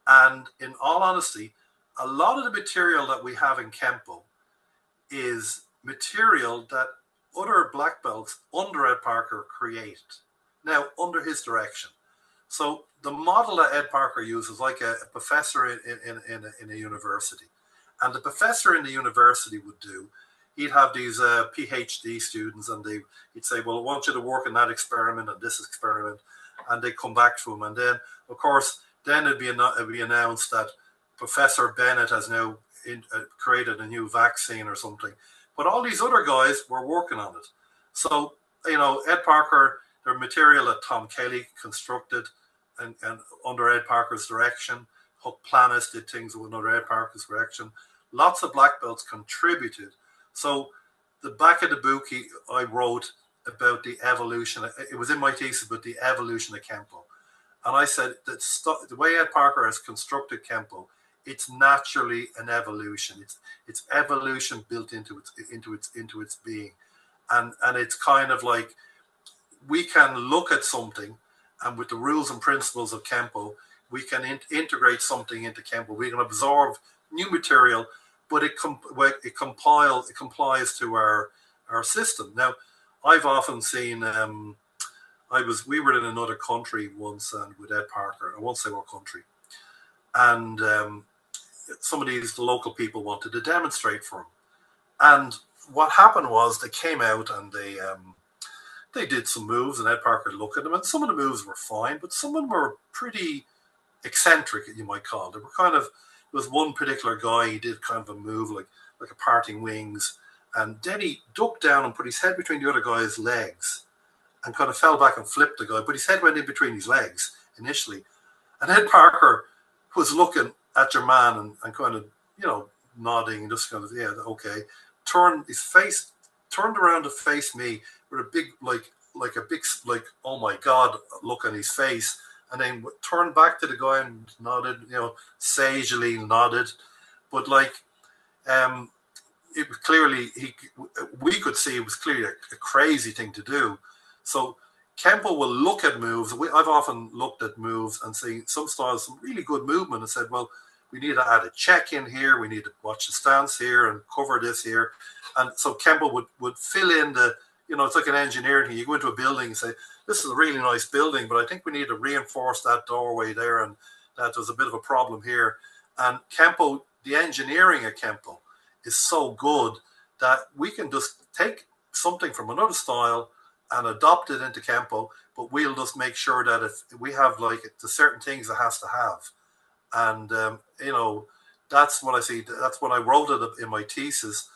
And in all honesty, a lot of the material that we have in Kempo is material that other black belts under Ed Parker created, now under his direction. So the model that Ed Parker uses, like a professor in a university, and the professor in the university would do, he'd have these PhD students, and he'd say, well, I want you to work in that experiment and this experiment, and they come back to him. And then, of course, then it'd be announced that Professor Bennett has now created a new vaccine or something. But all these other guys were working on it. So, Ed Parker, their material that Tom Kelly constructed and under Ed Parker's direction, Huck Planis did things under Ed Parker's direction. Lots of black belts contributed. So the back of the book, I wrote about the evolution. It was in my thesis, but the evolution of Kempo. And I said that the way Ed Parker has constructed Kempo, it's naturally an evolution. It's evolution built into its being, and it's kind of like we can look at something, and with the rules and principles of Kempo, we can integrate something into Kempo. We can absorb new material, but it complies to our system. Now, I've often seen. We were in another country once, and with Ed Parker, I won't say what country, and some of the local people wanted to demonstrate for him. And what happened was they came out and they did some moves, and Ed Parker looked at them, and some of the moves were fine, but some of them were pretty eccentric, you might call it. They were kind of, there was one particular guy, he did kind of a move like a parting wings, and then he ducked down and put his head between the other guy's legs and kind of fell back and flipped the guy, but his head went in between his legs initially. And Ed Parker was looking at your man and kind of, nodding and just kind of, yeah, okay. Turned around to face me with a big, like, oh my God, look on his face. And then turned back to the guy and nodded, sagely nodded. But it was clearly, we could see it was clearly a crazy thing to do. So Kempo will look at moves. I've often looked at moves and seen some styles, some really good movement, and said, well, we need to add a check in here. We need to watch the stance here and cover this here. And so Kempo would fill in it's like an engineering thing. You go into a building and say, this is a really nice building, but I think we need to reinforce that doorway there, and that there's a bit of a problem here. And Kempo, the engineering at Kempo is so good that we can just take something from another style and adopt it into Kempo, but we'll just make sure that if we have the certain things it has to have. And, that's what I see. That's when I wrote it in my thesis.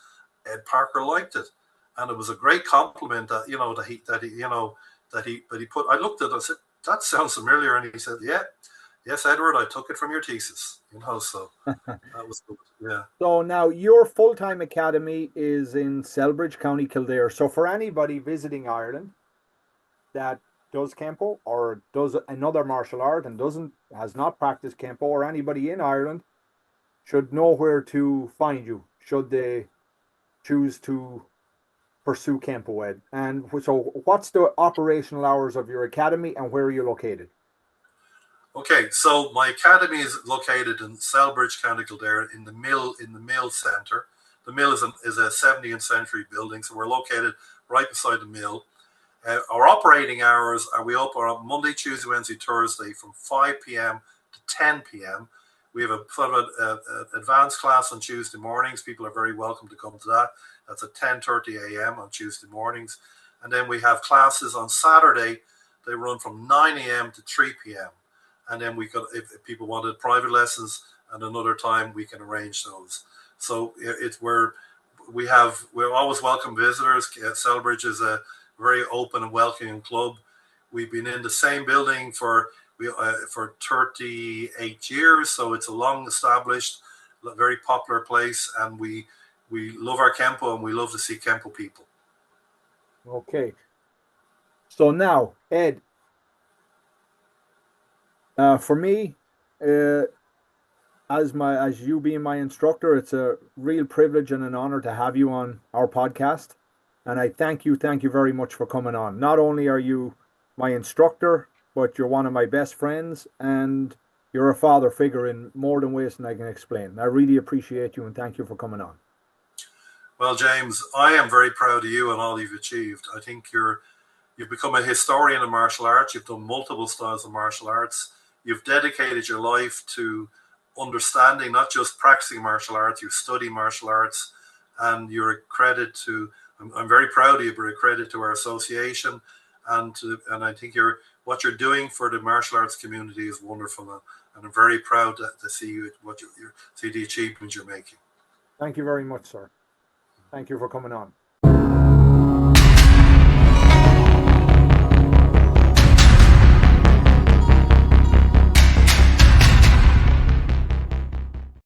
Ed Parker liked it. And it was a great compliment that, he put. I looked at it and said, that sounds familiar. And he said, yeah, yes, Edward, I took it from your thesis, so that was good. Yeah. So now your full-time academy is in Selbridge, County Kildare. So for anybody visiting Ireland that does Kempo or does another martial art and has not practiced Kempo, or anybody in Ireland should know where to find you should they choose to pursue Kempo, Ed. And so what's the operational hours of your academy and where are you located? Okay, so my academy is located in Selbridge, County Kildare, in the Mill Centre. The Mill is a 17th century building, so we're located right beside the Mill. Our operating hours we open on Monday, Tuesday, Wednesday, Thursday from 5 p.m. to 10 p.m. We have a sort of an advanced class on Tuesday mornings. People are very welcome to come to that. That's at 10:30 a.m. on Tuesday mornings. And then we have classes on Saturday. They run from 9 a.m. to 3 p.m. And then if people wanted private lessons and another time, we can arrange those. So we're always welcome visitors. Selbridge is a very open and welcoming club. We've been in the same building for 38 years, so it's a long established, very popular place, and we love our Kempo and we love to see Kempo people. Okay. So now, Ed, for me, as you being my instructor, it's a real privilege and an honor to have you on our podcast. And I thank you very much for coming on. Not only are you my instructor, but you're one of my best friends and you're a father figure in more than ways than I can explain. I really appreciate you and thank you for coming on. Well, James, I am very proud of you and all you've achieved. I think you've become a historian of martial arts. You've done multiple styles of martial arts. You've dedicated your life to understanding, not just practicing martial arts. You study martial arts, and you're a credit to. I'm very proud of you. You're a credit to our association, and I think what you're doing for the martial arts community is wonderful, and I'm very proud to see see the achievements you're making. Thank you very much, sir. Thank you for coming on.